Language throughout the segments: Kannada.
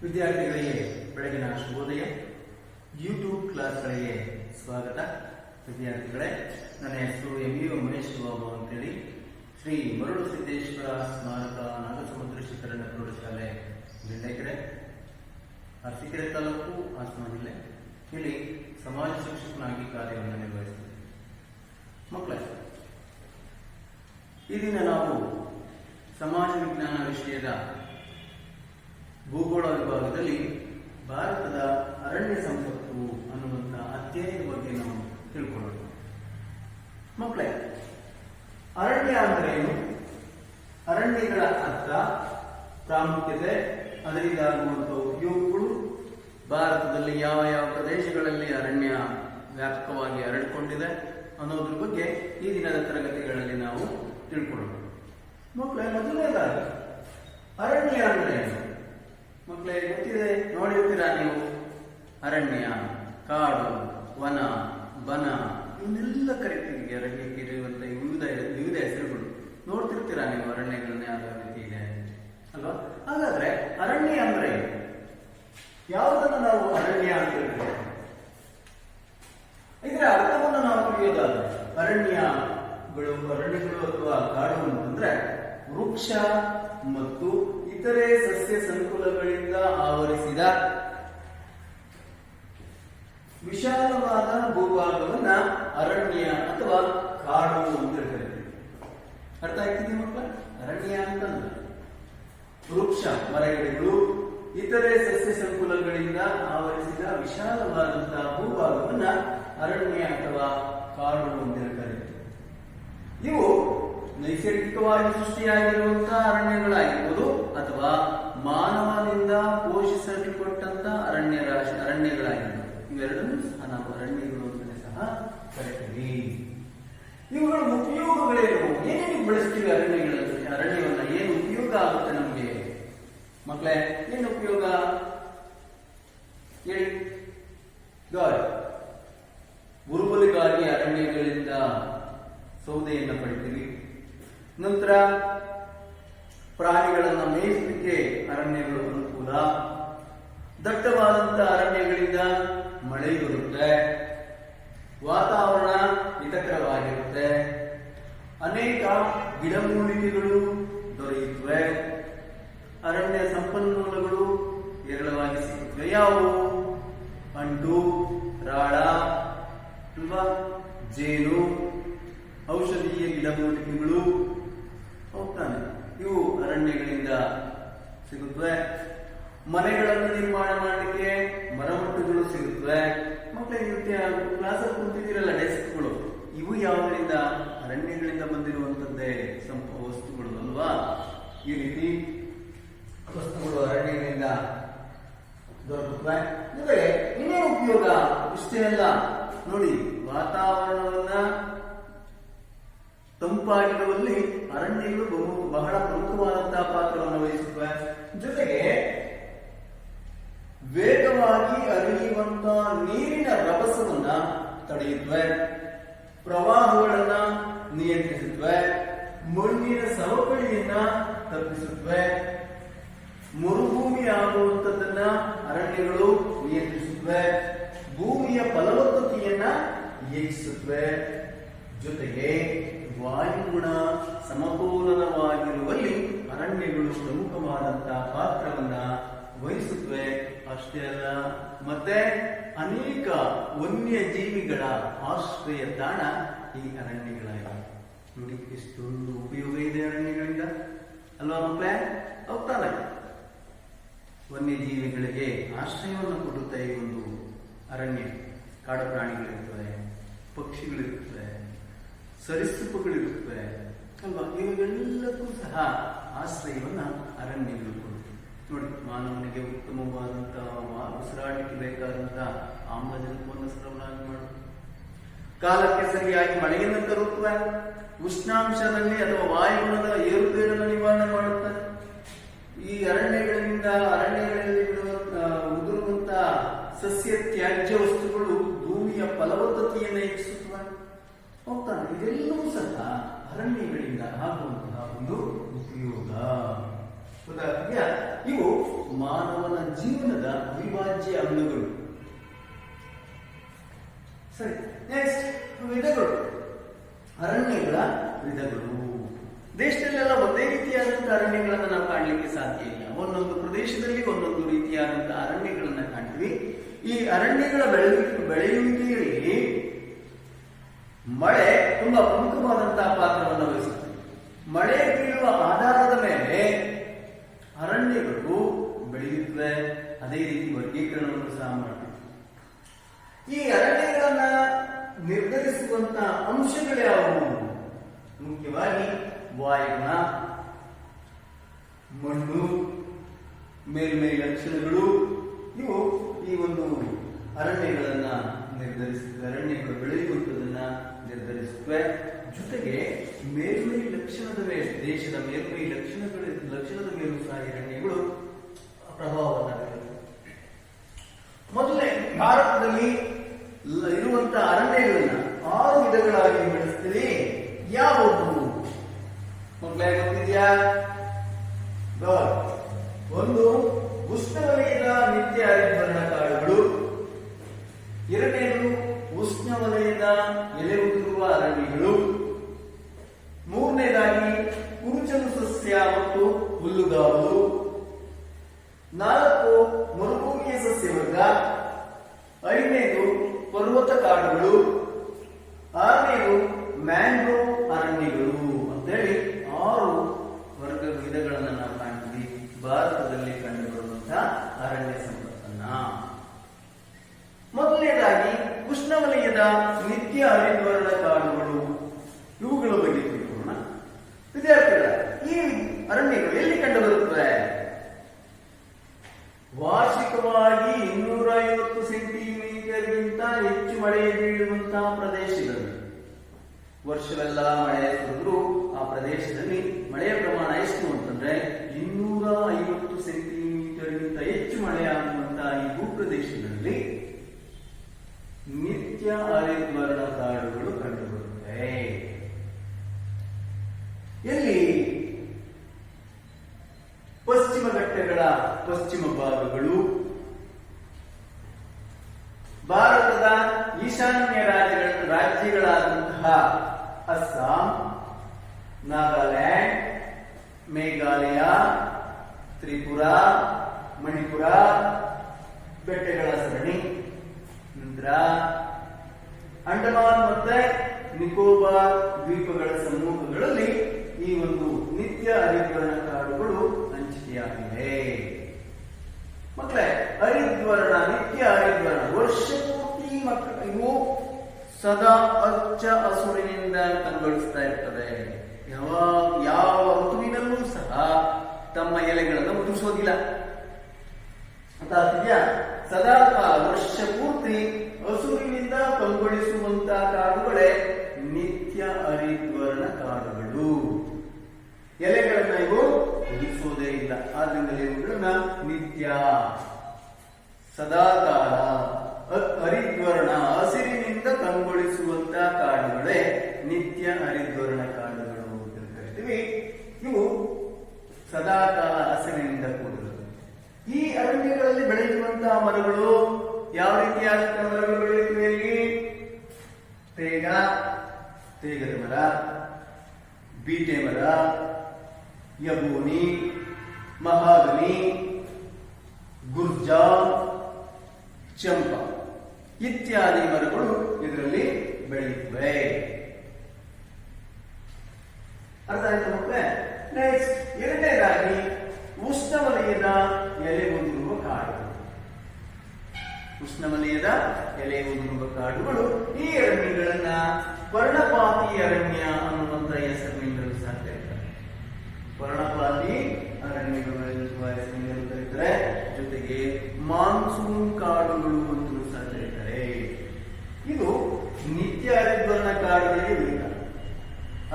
ವಿದ್ಯಾರ್ಥಿಗಳಿಗೆ ಬೆಳಗಿನ ಶುಭೋದಯ. ಯೂಟ್ಯೂಬ್ ಕ್ಲಾಸ್ಗಳಿಗೆ ಸ್ವಾಗತ. ವಿದ್ಯಾರ್ಥಿಗಳೇ, ನನ್ನ ಹೆಸರು MU ಉಮೇಶ್ ಬಾಬು ಅಂತೇಳಿ ಶ್ರೀ ಮರಳು ಸಿದ್ದೇಶ್ವರ ಸ್ಮಾರಕ ನಾಗಸಮುದ್ರ ಶಿಖರಣ್ಣ ಪ್ರೌಢಶಾಲೆ ಜಿಲ್ಲೆಕೆರೆ, ಅರಸೀಕೆರೆ ತಾಲೂಕು, ಹಾಸನ ಜಿಲ್ಲೆ. ಇಲ್ಲಿ ಸಮಾಜ ಶಿಕ್ಷಕನಾಗಿ ಕಾರ್ಯವನ್ನು ನಿರ್ವಹಿಸುತ್ತೇನೆ. ಮಕ್ಕಳೇ, ಈ ದಿನ ನಾವು ಸಮಾಜ ವಿಜ್ಞಾನ ವಿಷಯದ ಭೂಗೋಳ ವಿಭಾಗದಲ್ಲಿ ಭಾರತದ ಅರಣ್ಯ ಸಂಪತ್ತು ಅನ್ನುವಂತಹ ಅಧ್ಯಯನದ ಬಗ್ಗೆ ನಾವು ತಿಳ್ಕೊಳ್ಳೋಣ. ಮಕ್ಕಳೇ, ಅರಣ್ಯ ಅಂದ್ರೆ ಏನು, ಅರಣ್ಯಗಳ ಅರ್ಥ, ಪ್ರಾಮುಖ್ಯತೆ, ಅದರಿಂದ ಆಗುವಂತಹ ಉಪಯೋಗಗಳು, ಭಾರತದಲ್ಲಿ ಯಾವ ಯಾವ ಪ್ರದೇಶಗಳಲ್ಲಿ ಅರಣ್ಯ ವ್ಯಾಪಕವಾಗಿ ಹರಡಿಕೊಂಡಿದೆ ಅನ್ನೋದ್ರ ಬಗ್ಗೆ ಈ ದಿನದ ತರಗತಿಗಳಲ್ಲಿ ನಾವು ತಿಳ್ಕೊಳ್ಳೋಣ. ಮಕ್ಕಳೇ, ಮೊದಲನೇದಾಗಿ ಅರಣ್ಯ ಅಂದ್ರೆ ಏನು? ಮಕ್ಕಳೇ ಗೊತ್ತಿದೆ, ನೋಡಿರ್ತೀರಾ ನೀವು. ಅರಣ್ಯ, ಕಾಡು, ವನ, ಬನ ಇವನ್ನೆಲ್ಲ ಕರಿತೀವಿ. ಅರಣ್ಯಕ್ಕೆ ಇರುವಂತಹ ವಿವಿಧ ಹೆಸರುಗಳು ನೋಡ್ತಿರ್ತೀರಾ ನೀವು. ಅರಣ್ಯಗಳನ್ನ ಯಾವ ರೀತಿ ಇದೆ ಅಲ್ವಾ? ಹಾಗಾದ್ರೆ ಅರಣ್ಯ ಅಂದ್ರೆ ಯಾವುದನ್ನು ನಾವು ಅರಣ್ಯ ಅಂತ ಹೇಳ್ತೇವೆ? ಇದರ ಅರ್ಥವನ್ನು ನಾವು ತಿಳಿಯೋದಾದ್ರೆ ಅರಣ್ಯಗಳು ಅಥವಾ ಕಾಡು ಅಂತಂದ್ರೆ ವೃಕ್ಷ ಮತ್ತು ಇತರೆ ಸಸ್ಯ ಸಂಕುಲಗಳಿಂದ ಆವರಿಸಿದ ವಿಶಾಲವಾದ ಭೂಭಾಗವನ್ನ ಅರಣ್ಯ ಅಥವಾ ಕಾಡು ಅಂತ ಕರೀತೀವಿ. ಅರ್ಥ ಆಗ್ತಿದೆ ಮಕ್ಕಳ? ಅರಣ್ಯ ಅಂತಂದ್ರೆ ವೃಕ್ಷ, ಮರಗಿಡಗಳು, ಇತರೆ ಸಸ್ಯ ಸಂಕುಲಗಳಿಂದ ಆವರಿಸಿದ ವಿಶಾಲವಾದಂತಹ ಭೂಭಾಗವನ್ನ ಅರಣ್ಯ ಅಥವಾ ಕಾಡು ಅಂತ ಕರೀತೀವಿ. ಇವು ನೈಸರ್ಗಿಕವಾಗಿ ಸೃಷ್ಟಿಯಾಗಿರುವಂತಹ ಅರಣ್ಯಗಳಾಗಿರ್ಬೋದು ಅಥವಾ ಮಾನವನಿಂದ ಪೋಷಿಸಲ್ಪಟ್ಟಂತಹ ಅರಣ್ಯಗಳಾಗಿರ್ಬೋದು. ಇವೆರಡನ್ನೂ ಸಹ ನಾವು ಅರಣ್ಯಗಳು ಅಂತಲೇ ಸಹ ಕರಿತೀವಿ. ಇವುಗಳ ಉಪಯೋಗಗಳೇನು? ಏನೇನು ಬಳಸ್ತೀವಿ ಅರಣ್ಯವನ್ನ? ಏನು ಉಪಯೋಗ ಆಗುತ್ತೆ ನಮಗೆ? ಮಕ್ಕಳೇ, ಏನು ಉಪಯೋಗ ಹೇಳಿ? ಉರುಬಲಿಗಾಗಿ ಅರಣ್ಯಗಳಿಂದ ಸೌದೆಯನ್ನು ಪಡಿತೀವಿ. ನಂತರ ಪ್ರಾಣಿಗಳನ್ನ ಮೇಯಿಸಲಿಕ್ಕೆ ಅರಣ್ಯಗಳು ಅನುಕೂಲ. ದಟ್ಟವಾದಂತಹ ಅರಣ್ಯಗಳಿಂದ ಮಳೆ ಬರುತ್ತೆ, ವಾತಾವರಣ ಹಿತಕರವಾಗಿರುತ್ತೆ, ಅನೇಕ ಗಿಡಮೂಲಿಕೆಗಳು ದೊರೆಯುತ್ತವೆ, ಅರಣ್ಯ ಸಂಪನ್ಮೂಲಗಳು ಹೇರಳವಾಗಿ ಸಿಗುತ್ತವೆ. ಯಾವುವು? ಅಂಟು, ರಾಳ, ಜೇನು, ಔಷಧೀಯ ಗಿಡಮೂಲಿಕೆಗಳು ಹೋಗ್ತಾನೆ. ಇವು ಅರಣ್ಯಗಳಿಂದ ಸಿಗುತ್ತವೆ. ಮನೆಗಳನ್ನು ನಿರ್ಮಾಣ ಮಾಡಲಿಕ್ಕೆ ಮರಮಟ್ಟುಗಳು ಸಿಗುತ್ತವೆ. ಮಕ್ಕಳಿಗೆ ಕ್ಲಾಸಲ್ಲಿ ಕುಂತಿದ್ದೀರಲ್ಲ, ಡೆಸ್ಕ್ಗಳು, ಇವು ಯಾವುದರಿಂದ? ಅರಣ್ಯಗಳಿಂದ ಬಂದಿರುವಂತದ್ದೇ ವಸ್ತುಗಳು ಅಲ್ವಾ? ಈ ರೀತಿ ವಸ್ತುಗಳು ಅರಣ್ಯಗಳಿಂದ ದೊರಕುತ್ತವೆ. ಜೊತೆಗೆ ಇನ್ನೇನು ಉಪಯೋಗ? ಇಷ್ಟೇ ಅಲ್ಲ ನೋಡಿ, ವಾತಾವರಣವನ್ನ ತಂಪಾಗಿರುವಲ್ಲಿ ಅರಣ್ಯಗಳು ಬಹಳ ಪ್ರಮುಖವಾದಂತಹ ಪಾತ್ರವನ್ನು ವಹಿಸುತ್ತವೆ. ಜೊತೆಗೆ ವೇಗವಾಗಿ ಹರಿಯುವಂತಹ ನೀರಿನ ರಭಸವನ್ನ ತಡೆಯುತ್ತವೆ, ಪ್ರವಾಹಗಳನ್ನ ನಿಯಂತ್ರಿಸುತ್ತವೆ, ಮಣ್ಣಿನ ಸವಕಳಿಯನ್ನ ತಪ್ಪಿಸುತ್ತವೆ, ಮರುಭೂಮಿ ಆಗುವಂತದ್ದನ್ನ ಅರಣ್ಯಗಳು ನಿಯಂತ್ರಿಸುತ್ತವೆ, ಭೂಮಿಯ ಫಲವತ್ತತೆಯನ್ನ ಹೆಚ್ಚಿಸುತ್ತವೆ. ಜೊತೆಗೆ ವಾಯುಗುಣ ಸಮತೋಲನವಾಗಿರುವಲ್ಲಿ ಅರಣ್ಯಗಳು ಪ್ರಮುಖವಾದಂತಹ ಪಾತ್ರವನ್ನ ವಹಿಸುತ್ತವೆ. ಅಷ್ಟೇ ಅಲ್ಲ, ಮತ್ತೆ ಅನೇಕ ವನ್ಯಜೀವಿಗಳ ಆಶ್ರಯ ತಾಣ ಈ ಅರಣ್ಯಗಳಾಗಿವೆ. ನೋಡಿ, ಎಷ್ಟೊಂದು ಉಪಯೋಗ ಇದೆ ಅರಣ್ಯಗಳಿಂದ ಅಲ್ವಾ ಮಕ್ಕಳೇ? ಹೋಗ್ತಾನೆ. ವನ್ಯಜೀವಿಗಳಿಗೆ ಆಶ್ರಯವನ್ನು ಕೊಡುತ್ತೆ ಈ ಒಂದು ಅರಣ್ಯ. ಕಾಡು ಪ್ರಾಣಿಗಳಿರ್ತವೆ, ಪಕ್ಷಿಗಳಿರ್ತವೆ, ಸರೀಸೃಪಗಳಿರುತ್ತವೆ ಅಲ್ವಾ? ಇವುಗಳೆಲ್ಲಕ್ಕೂ ಸಹ ಆಶ್ರಯವನ್ನ ಅರಣ್ಯಗಳು ಕೊಡುತ್ತವೆ. ನೋಡಿ, ಮಾನವನಿಗೆ ಉತ್ತಮವಾದಂತಹ ಉಸಿರಾಟಕ್ಕೆ ಬೇಕಾದಂತಹ ಆಮ್ಲಜನಕವನ್ನು ಸರಬರಾಜು ಮಾಡುತ್ತೆ, ಕಾಲಕ್ಕೆ ಸರಿಯಾಗಿ ಮಳೆಯನ್ನು ತರುತ್ತವೆ, ಉಷ್ಣಾಂಶದಲ್ಲಿ ಅಥವಾ ವಾಯುಗುಣದ ಏರುಪೇರನ್ನು ನಿವಾರಣೆ ಮಾಡುತ್ತೆ. ಈ ಅರಣ್ಯಗಳಲ್ಲಿ ಉದುರುವಂತಹ ಸಸ್ಯ ತ್ಯಾಜ್ಯ ವಸ್ತುಗಳು ಭೂಮಿಯ ಫಲವತ್ತತೆಯನ್ನು ಹೆಚ್ಚಿಸುತ್ತವೆ. ಹೋಗ್ತಾನೆ. ಇದೆಲ್ಲವೂ ಸಹ ಅರಣ್ಯಗಳಿಂದ ಆಗುವಂತಹ ಒಂದು ಉಪಯೋಗ. ಇವು ಮಾನವನ ಜೀವನ ಸರಿ. ನೆಕ್ಸ್ಟ್ ವಿಧಗಳು, ಅರಣ್ಯಗಳ ವಿಧಗಳು. ದೇಶದಲ್ಲೆಲ್ಲ ಒಂದೇ ರೀತಿಯಾದಂತಹ ಅರಣ್ಯಗಳನ್ನು ನಾವು ಕಾಣಲಿಕ್ಕೆ ಸಾಧ್ಯ ಇಲ್ಲ. ಒಂದೊಂದು ಪ್ರದೇಶದಲ್ಲಿ ಒಂದೊಂದು ರೀತಿಯಾದಂತಹ ಅರಣ್ಯಗಳನ್ನ ಕಾಣ್ತೀವಿ. ಈ ಅರಣ್ಯಗಳ ಬೆಳೆಯುವಿಕೆಯಲ್ಲಿ ಮಳೆ ತುಂಬಾ ಪ್ರಮುಖವಾದಂತಹ ಪಾತ್ರವನ್ನು ವಹಿಸುತ್ತದೆ. ಮಳೆ ಬೀಳುವ ಆಧಾರದ ಮೇಲೆ ಅರಣ್ಯಗಳು ಬೆಳೆಯುತ್ತವೆ. ಅದೇ ರೀತಿ ವರ್ಗೀಕರಣವನ್ನು ಸಹ ಮಾಡ್ತೀವಿ. ಈ ಅರಣ್ಯಗಳನ್ನ ನಿರ್ಧರಿಸುವಂತಹ ಅಂಶಗಳ್ಯಾವುವು? ಮುಖ್ಯವಾಗಿ ವಾಯುಗುಣ, ಮಣ್ಣು, ಮೇಲ್ಮೈ ಲಕ್ಷಣಗಳು, ಇವು ಈ ಒಂದು ಅರಣ್ಯಗಳನ್ನ ನಿರ್ಧರಿಸುತ್ತವೆ. ಅರಣ್ಯಗಳು ಬೆಳೆಯುವಂಥದನ್ನ ನಿರ್ಧರಿಸುತ್ತವೆ. ಜೊತೆಗೆ ಮೇಲ್ಮೈ ಲಕ್ಷಣದ ಮೇಲೆ, ದೇಶದ ಮೇಲ್ಮೈ ಲಕ್ಷಣದ ಮೇಲೂ ಸಹ ಅರಣ್ಯಗಳು ಪ್ರಭಾವವನ್ನು ಬೀರುತ್ತವೆ. ಮೊದಲೇ ಭಾರತದಲ್ಲಿ ಇರುವಂತಹ ಅರಣ್ಯಗಳನ್ನ 6 ವಿಧಗಳಾಗಿ ವಿಂಗಡಿಸ್ತೀವಿ. ಯಾವುವು ಮಕ್ಕಳೇ ಗೊತ್ತಿದೆಯಾ? ಒಂದು, ಉಷ್ಣವಲಯದ ನಿತ್ಯ ಹರಿದ್ವರ್ಣ ಕಾಡುಗಳು. ಎರಡನೇದು ಉಷ್ಣವಲಯದ ಎಲೆ ಉದುರುವ ಅರಣ್ಯಗಳು. ಮೂರನೇದಾಗಿ ಕುರುಚಲು ಸಸ್ಯ ಮತ್ತು ಹುಲ್ಲುಗಾವಲು. 4, ಮರುಭೂಮಿಯ ಸಸ್ಯವರ್ಗ. 5ನೇದು ಪರ್ವತ ಕಾಡುಗಳು. 6ನೇದು ಮ್ಯಾಂಗ್ರೋವ್ ಅರಣ್ಯಗಳು ಅಂತೇಳಿ 6 ವರ್ಗ ವಿಧಗಳನ್ನು ನಾವು ಕಾಣ್ತೀವಿ ಭಾರತದಲ್ಲಿ ಕಂಡುಬರುವಂತಹ ಅರಣ್ಯ ಸಂಪತ್ತನ್ನ. ಮೊದಲನೇದಾಗಿ ಉಷ್ಣವಲಯದ ನಿತ್ಯ ಹರಿದ್ವರ್ಣ ಕಾಡುಗಳು, ಇವುಗಳ ಬಗ್ಗೆ ತಿಳ್ಕೊಳ್ಳೋಣ. ವಿದ್ಯಾರ್ಥಿಗಳ, ಈ ಅರಣ್ಯಗಳು ಎಲ್ಲಿ ಕಂಡುಬರುತ್ತವೆ? ವಾರ್ಷಿಕವಾಗಿ 250 ಸೆಂಟಿಮೀಟರ್ಗಿಂತ ಹೆಚ್ಚು ಮಳೆ ಬೀಳುವಂತಹ ಪ್ರದೇಶಗಳು. ವರ್ಷವೆಲ್ಲ ಮಳೆ ಸುರಿದ್ರು ಆ ಪ್ರದೇಶದಲ್ಲಿ ಮಳೆಯ ಪ್ರಮಾಣ ಎಷ್ಟು ಅಂತಂದ್ರೆ 250 ಸೆಂಟಿಮೀಟರ್ಗಿಂತ ಹೆಚ್ಚು ಮಳೆ ಆಗುವಂತಹ ಈ ಭೂಪ್ರದೇಶಗಳಲ್ಲಿ ನಿತ್ಯ ಹರಿದ್ವರ್ಣ ಕಾಡುಗಳು ಕಂಡುಬರುತ್ತವೆ. ಎಲ್ಲಿ? ಪಶ್ಚಿಮ ಘಟ್ಟಗಳ ಪಶ್ಚಿಮ ಭಾಗಗಳು, ಭಾರತದ ಈಶಾನ್ಯ ರಾಜ್ಯಗಳಾದಂತಹ ಅಸ್ಸಾಂ, ನಾಗಾಲ್ಯಾಂಡ್, ಮೇಘಾಲಯ, ತ್ರಿಪುರಾ, ಮಣಿಪುರ ಬೆಟ್ಟಗಳ ಸರಣಿ, ನಂತರ ಅಂಡಮಾನ್ ಮತ್ತೆ ನಿಕೋಬಾರ್ ದ್ವೀಪಗಳ ಸಮೂಹಗಳಲ್ಲಿ ಈ ಒಂದು ನಿತ್ಯ ಹರಿದ್ವರ್ಣ ಕಾಡುಗಳು ಹಂಚಿಕೆಯಾಗಿವೆ. ಮಕ್ಕಳೇ, ಹರಿದ್ವರ್ಣ, ನಿತ್ಯ ಹರಿದ್ವರ್ಣ ವರ್ಷ ಪೂರ್ತಿ ಇವು ಸದಾ ಹಚ್ಚ ಹಸುರಿನಿಂದ ಕಂಗೊಳಿಸ್ತಾ ಇರ್ತವೆ. ಯಾವ ಋತುವಿನಲ್ಲೂ ಸಹ ತಮ್ಮ ಎಲೆಗಳನ್ನು ಉದುರಿಸೋದಿಲ್ಲ ಅಂತ ಇದೆಯಾ? ಸದಾ ಕಾಲ ವರ್ಷ ಪೂರ್ತಿ ಹಸುರಿನಿಂದ ಕಂಗೊಳಿಸುವಂತಹ ಕಾಡುಗಳೇ ನಿತ್ಯ ಹರಿದ್ವರ್ಣ ಕಾಡುಗಳು. ಎಲೆಗಳನ್ನ ಇವು ಉದುರಿಸೋದೇ ಇಲ್ಲ. ಆದ್ರಿಂದ ಇವುಗಳನ್ನ ನಿತ್ಯ ಸದಾಕಾಲ ಹರಿದ್ವರ್ಣ ಹಸಿರಿನಿಂದ ಕಂಗೊಳಿಸುವಂತಹ ಕಾಡುಗಳೇ ನಿತ್ಯ ಹರಿದ್ವರ್ಣ ಕಾಡುಗಳು ಅಂತ ಕರಿತೀವಿ. ಇವು ಸದಾಕಾಲ ಹಸಿರಿನಿಂದ ಕೂಡಿರುತ್ತವೆ. ಈ ಅರಣ್ಯಗಳಲ್ಲಿ ಬೆಳೆಯುವಂತಹ ಮರಗಳು ಯಾವ ರೀತಿಯಾದಂತಹ ಮರಗಳು ಬೆಳೆಯುತ್ತವೆ? ಇಲ್ಲಿ ತೇಗದ ಮರ, ಬೀಟೆ ಮರ, ಯಬೂನಿ, ಮಹಾಗನಿ, ಗುರ್ಜಾ, ಚಂಪ ಇತ್ಯಾದಿ ಮರಗಳು ಇದರಲ್ಲಿ ಬೆಳೆಯುತ್ತವೆ. ಅರ್ಥ ಆಯ್ತು ಮಕ್ಕಳೇ? ನೆಕ್ಸ್ಟ್, ಎರಡನೇದಾಗಿ ಉಷ್ಣವಲಯದ ಎಲೆ ಉದುರುವ ಕಾಡುಗಳು. ಉಷ್ಣವಲಯದ ಎಲೆ ಉದುರುವ ಕಾಡುಗಳು ಈ ಅರಣ್ಯಗಳನ್ನ ಪರ್ಣಪಾತಿ ಅರಣ್ಯ ಅನ್ನುವಂತ ಹೆಸರಿನಿಂದಲೂ ಸಹ ಕರೀತಾರೆ. ಪರ್ಣಪಾತಿ ಅರಣ್ಯಗಳು ಎನ್ನುವ ಹೆಸರಿನಿಂದಲೂ ಕರೀತಾರೆ. ಜೊತೆಗೆ ಮಾನ್ಸೂನ್ ಕಾಡುಗಳು ಅಂತಲೂ ಸಹ ಕರೀತಾರೆ. ಇದು ನಿತ್ಯ ಹರಿದ್ವರ್ಣ ಕಾಡುಗಳಿಗೆ ವಿರುದ್ಧ.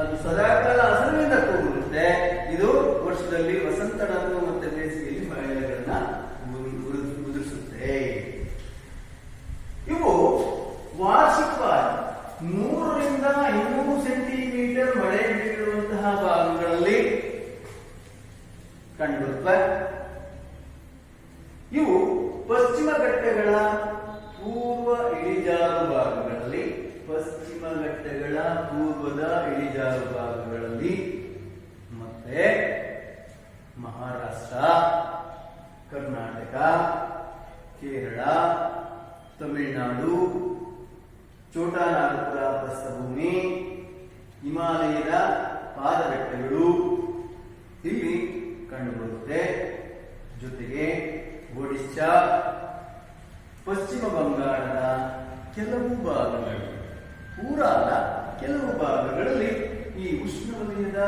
ಅದು ಸದಾಕಾಲ ಹಸಿರಿನಿಂದ ಕೂಡಿರುತ್ತೆ. ಇದು ವರ್ಷದಲ್ಲಿ ವಸಂತ ಋತು ಮತ್ತೆ ಬೇಸಿಗೆಯಲ್ಲಿ ಮಳೆಗಳನ್ನ ಉದುರಿಸುತ್ತೆ. ಇವು ವಾರ್ಷಿಕವಾಗಿ 100 ರಿಂದ 200 ಸೆಂಟಿಮೀಟರ್ ಮಳೆ ಬೀಳುವಂತಹ ಭಾಗಗಳಲ್ಲಿ ಕಂಡುಬರುತ್ತವೆ. ಇವು ಪಶ್ಚಿಮ ಘಟ್ಟಗಳ ಪೂರ್ವ ಇಳಿಜಾರು ಭಾಗಗಳಲ್ಲಿ ಘಟ್ಟಗಳ ಪೂರ್ವದ ಇಳಿಜಾರು ಭಾಗಗಳಲ್ಲಿ ಮತ್ತೆ ಮಹಾರಾಷ್ಟ್ರ, ಕರ್ನಾಟಕ, ಕೇರಳ, ತಮಿಳುನಾಡು, ಚೋಟಾನಾಗಪುರ ಪ್ರಸ್ಥಭೂಮಿ, ಹಿಮಾಲಯದ ಪಾದಬೆಟ್ಟಗಳು ಇಲ್ಲಿ ಕಂಡುಬರುತ್ತೆ. ಜೊತೆಗೆ ಒಡಿಶಾ, ಪಶ್ಚಿಮ ಬಂಗಾಳದ ಕೆಲವು ಭಾಗಗಳು, ಪೂರಾ ಕೆಲವು ಭಾಗಗಳಲ್ಲಿ ಈ ಉಷ್ಣವಲಯದ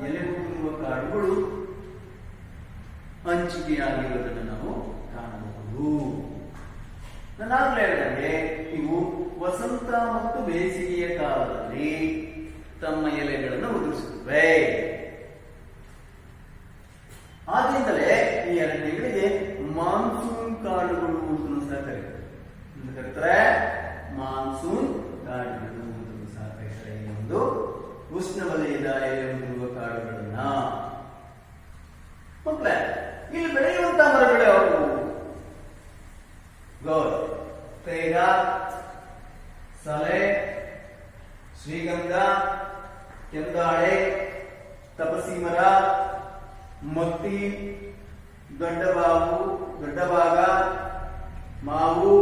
ಎಲೆಗೊತ್ತಿರುವ ಕಾಡುಗಳು ಹಂಚಿಕೆಯಾಗಿರುವುದನ್ನು ನಾವು ಕಾಣಬಹುದು. ನಾನಾಗಲೇ ಹೇಳಿದಂಗೆ ಇವು ವಸಂತ ಮತ್ತು ಬೇಸಿಗೆಯ ಕಾಲದಲ್ಲಿ ತಮ್ಮ ಎಲೆಗಳನ್ನು ಉದುರಿಸುತ್ತವೆ. ಆದ್ದರಿಂದಲೇ ಈ ಅರಣ್ಯಗಳಿಗೆ ಮಾನ್ಸೂನ್ ಕಾಡುಗಳು ಅಂತ ಸಹ ಕರೀತಾರೆ. ಮಾನ್ಸೂನ್ ಕಾಡುಗಳು ಅಂತ ಸಹ ಕರೀತಾರೆ. ಈ ಒಂದು ಉಷ್ಣವಲಯದ ಎಲೆ ಉದುರುವ ಕಾಡುಗಳನ್ನ. ಮಕ್ಕಳೇ, ಇಲ್ಲಿ ಬೆಳೆಯುವಂತಹ ಮರಗಳು ಯಾವುವು? ಗೌರ್, ತೇಗ, ಸಲೆ, ಶ್ರೀಗಂಧ, ಕೆಂದಾಳೆ, ತಪಸಿ ಮರ, ಮತ್ತಿ, ದೊಡ್ಡಬಾಗ, ಮಾವು,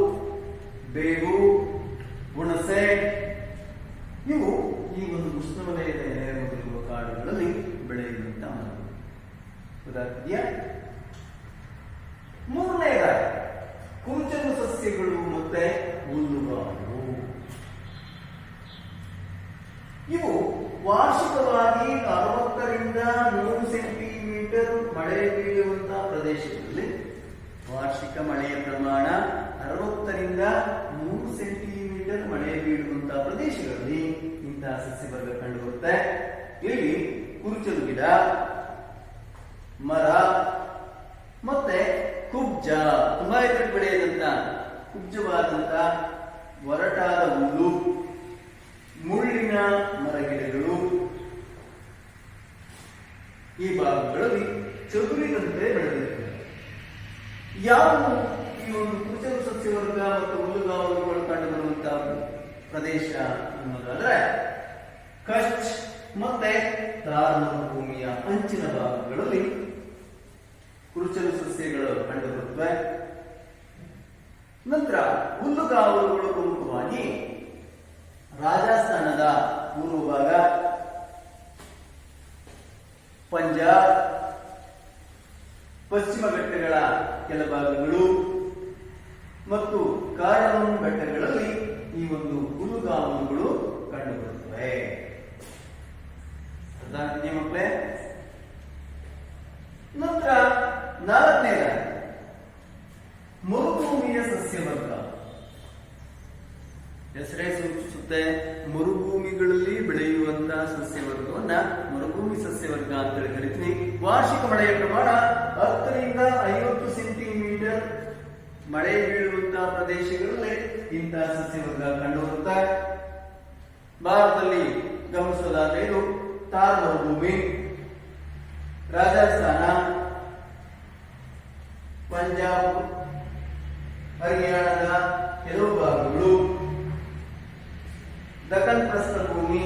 ಬೇವು, ಹುಣಸೆ ಇವು ಈ ಒಂದು ಉಷ್ಣವಲಯದ ಎಲೆಗಳಿರುವ ಕಾಡುಗಳಲ್ಲಿ ಬೆಳೆಯುವಂತಹ ಮರಗಳು. ಗೊತ್ತಾಗ್ತಿದೆಯಾ? ಮೂರನೇದಾಗಿ ಕುಂಚಲು ಸಸ್ಯಗಳು ಮತ್ತೆ ಹುಲ್ಲುಗಾವಲು. ಇವು ವಾರ್ಷಿಕವಾಗಿ 60ರಿಂದ 100 ಸೆಂಟಿಮೀಟರ್ ಮಳೆ ಬೀಳುವಂತಹ ಪ್ರದೇಶಗಳಲ್ಲಿ, ವಾರ್ಷಿಕ ಮಳೆಯ ಪ್ರಮಾಣ 60ರಿಂದ 100 ಸೆಂಟಿಮೀಟರ್ ಮಳೆ ಬೀಳುವಂತಹ ಪ್ರದೇಶಗಳಲ್ಲಿ ಇಂತಹ ಸಸ್ಯವರ್ಗ ಕಂಡುಬರುತ್ತೆ. ಇಲ್ಲಿ ಕುರುಚಲು ಗಿಡ, ಮರ ಮತ್ತೆ ಕುಬ್ಜ, ತುಂಬಾ ಎತ್ತರಕ್ಕೆ ಬೆಳೆಯದಂತ ಕುಬ್ಜವಾದಂತ ಒರಟಾದ ಹುಲ್ಲು, ಮುಳ್ಳಿನ ಮರಗಿಡಗಳು ಈ ಭಾಗಗಳಲ್ಲಿ ಚದುರಿದಂತೆ ಬೆಳೆದಿರುತ್ತವೆ. ಯಾವ ಈ ಒಂದು ಕುರುಚಲು ಸಸ್ಯವರ್ಗ ಮತ್ತು ಹುಲ್ಲುಗಾವಲುಗಳು ಕಂಡುಬರುವಂತಹ ಪ್ರದೇಶ ಅನ್ನೋದಾದ್ರೆ ಕಚ್ ಮತ್ತೆ ಥಾರ್ ಮರುಭೂಮಿಯ ಅಂಚಿನ ಭಾಗಗಳಲ್ಲಿ ಕುರುಚಲು ಸಸ್ಯಗಳು ಕಂಡುಬರುತ್ತವೆ. ನಂತರ ಹುಲ್ಲುಗಾವಲುಗಳು ಪ್ರಮುಖವಾಗಿ ರಾಜಸ್ಥಾನದ ಪೂರ್ವ ಭಾಗ, ಪಂಜಾಬ್, ಪಶ್ಚಿಮ ಘಟ್ಟಗಳ ಕೆಲ ಭಾಗಗಳು ಮತ್ತು ಕಾರ್ಡಮಮ್ ಬೆಟ್ಟಗಳಲ್ಲಿ ಈ ಒಂದು ಹುಲ್ಲುಗಾವಲುಗಳು ಕಂಡುಬರುತ್ತವೆ. ಮಕ್ಕಳೇ, ನಂತರ 4ನೇದಾಗಿ ಮರುಭೂಮಿಯ ಸಸ್ಯವರ್ಗ. ಹೆಸರೇ ಸೂಚಿಸುತ್ತೆ, ಮರುಭೂಮಿಗಳಲ್ಲಿ ಬೆಳೆಯುವಂತಹ ಸಸ್ಯವರ್ಗವನ್ನ ಮರುಭೂಮಿ ಸಸ್ಯವರ್ಗ ಅಂತ ಕರಿತೀವಿ. ವಾರ್ಷಿಕ ಮಳೆಯ ಪ್ರಮಾಣ 10ರಿಂದ 50 ಸೆಂಟಿಮೀಟರ್ ಮಳೆ ಬೀಳುವಂತಹ ಪ್ರದೇಶಗಳಲ್ಲಿ ಇಂತಹ ಸಸ್ಯವರ್ಗ ಕಂಡುಬರುತ್ತೆ. ಭಾರತದಲ್ಲಿ ಗಮನಿಸೋದಾದ್ರೆ ಇದು ಥಾರ್ ಮರುಭೂಮಿ, ರಾಜಸ್ಥಾನ, ಪಂಜಾಬ್, ಹರಿಯಾಣದ ಕೆಲವು ಭಾಗಗಳು, ದಖನ್ ಪ್ರಸ್ಥಭೂಮಿ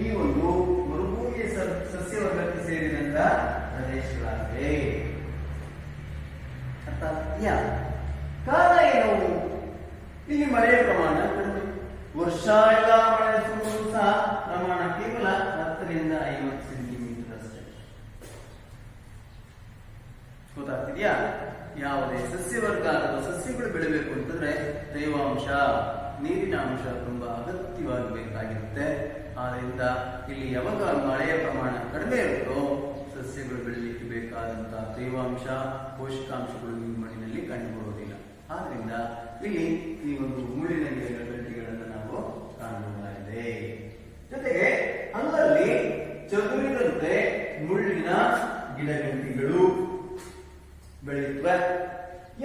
ಈ ಒಂದು ಮರುಭೂಮಿಯ ಸಸ್ಯವರ್ಗಕ್ಕೆ ಸೇರಿದಂತಹ ಪ್ರದೇಶಗಳಾಗಿವೆ. ಕಾರಣ ಏನು? ಇಲ್ಲಿ ಮಳೆಯ ಪ್ರಮಾಣ ಕಡಿಮೆ, ವರ್ಷ ಎಲ್ಲ ಮಳೆ ಸುರಿದರೂ ಸಹ ಪ್ರಮಾಣ ಕೇವಲ 10ರಿಂದ 50 ಸೆಂಟಿಮೀಟರ್ ಅಷ್ಟೇ. ಗೊತ್ತಾಗ್ತಿದ್ಯಾ? ಯಾವುದೇ ಸಸ್ಯವರ್ಗ ಅಥವಾ ಸಸ್ಯಗಳು ಬೆಳೆಯಬೇಕು ಅಂತಂದ್ರೆ ತೇವಾಂಶ, ನೀರಿನ ಅಂಶ ತುಂಬಾ ಅಗತ್ಯವಾಗಿ ಬೇಕಾಗಿರುತ್ತೆ. ಆದ್ದರಿಂದ ಇಲ್ಲಿ ಯಾವಾಗ ಮಳೆಯ ಪ್ರಮಾಣ ಕಡಿಮೆ ಇರುತ್ತೋ ಸಸ್ಯಗಳು ಬೆಳೆಯಲಿಕ್ಕೆ ಬೇಕಾದಂತಹ ತೇವಾಂಶ, ಪೋಷಕಾಂಶಗಳು ಈ ಮಣ್ಣಿನಲ್ಲಿ ಕಂಡುಬರುವುದಿಲ್ಲ. ಆದ್ರಿಂದ ಇಲ್ಲಿ ಈ ಒಂದು ಮುಳ್ಳಿನ ಗಿಡಗಳ ಗಂಟಿಗಳನ್ನು ನಾವು ಕಾಣಬಹುದಾಗಿದೆ. ಜೊತೆಗೆ ಅಲ್ಲಲ್ಲಿ ಚದುರಿದಂತೆ ಮುಳ್ಳಿನ ಗಿಡಗಂಟಿಗಳು ಬೆಳೆಯುತ್ತವೆ.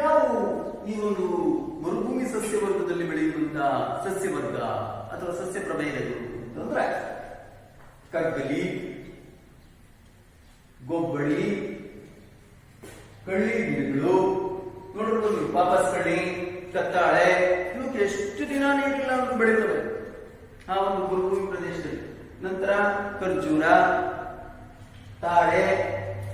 ಯಾವುವು ಈ ಒಂದು ಮರುಭೂಮಿ ಸಸ್ಯವರ್ಗದಲ್ಲಿ ಬೆಳೆಯುವಂತಹ ಸಸ್ಯವರ್ಗ ಅಥವಾ ಸಸ್ಯ ಪ್ರಭೇದಗಳು ಅಂತಂದ್ರೆ ಕಗ್ಗಲಿ, ಗೊಬ್ಬಳಿ, ಕಳ್ಳಿ ಗಿಡಗಳು, ಪಾಪಸ್ ಕಳ್ಳಿ, ಕತ್ತಾಳೆ, ಇವಕ್ಕೆ ಎಷ್ಟು ದಿನ ನೀರಿಲ್ಲ ಅಂತ ಬೆಳೀತವೆ. ಆ ಒಂದು ಮರುಭೂಮಿ ಪ್ರದೇಶದಲ್ಲಿ. ನಂತರ ಖರ್ಜೂರ, ತಾಳೆ,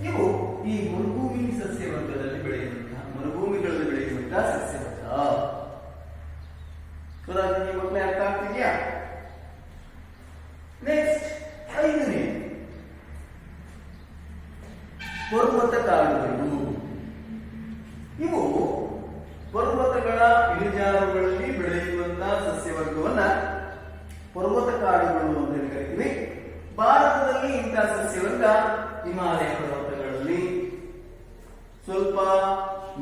ಇವು ಈ ಮರುಭೂಮಿ ಸಸ್ಯವರ್ಗದಲ್ಲಿ ಬೆಳೆಯುವಂತಹ, ಮರುಭೂಮಿಗಳಲ್ಲಿ ಬೆಳೆಯುವಂತಹ ಸಸ್ಯವರ್ಗ. ಈ ಮಕ್ಕಳೇ ಅರ್ಥ ಆಗ್ತಿದ್ಯಾ? ನೆಕ್ಸ್ಟ್ 5ನೇ ಪರ್ವತ ಕಾಡುಗಳು. ಇವು ಪರ್ವತಗಳ ಇಳಿಜಾರುಗಳಲ್ಲಿ ಬೆಳೆಯುವಂತಹ ಸಸ್ಯವರ್ಗವನ್ನ ಪರ್ವತ ಕಾಡುಗಳು ಅಂತ ಹೇಳಿ ಕರಿತೀವಿ. ಭಾರತದಲ್ಲಿ ಇಂತಹ ಸಸ್ಯವರ್ಗ ಹಿಮಾಲಯ ಪರ್ವತಗಳಲ್ಲಿ, ಸ್ವಲ್ಪ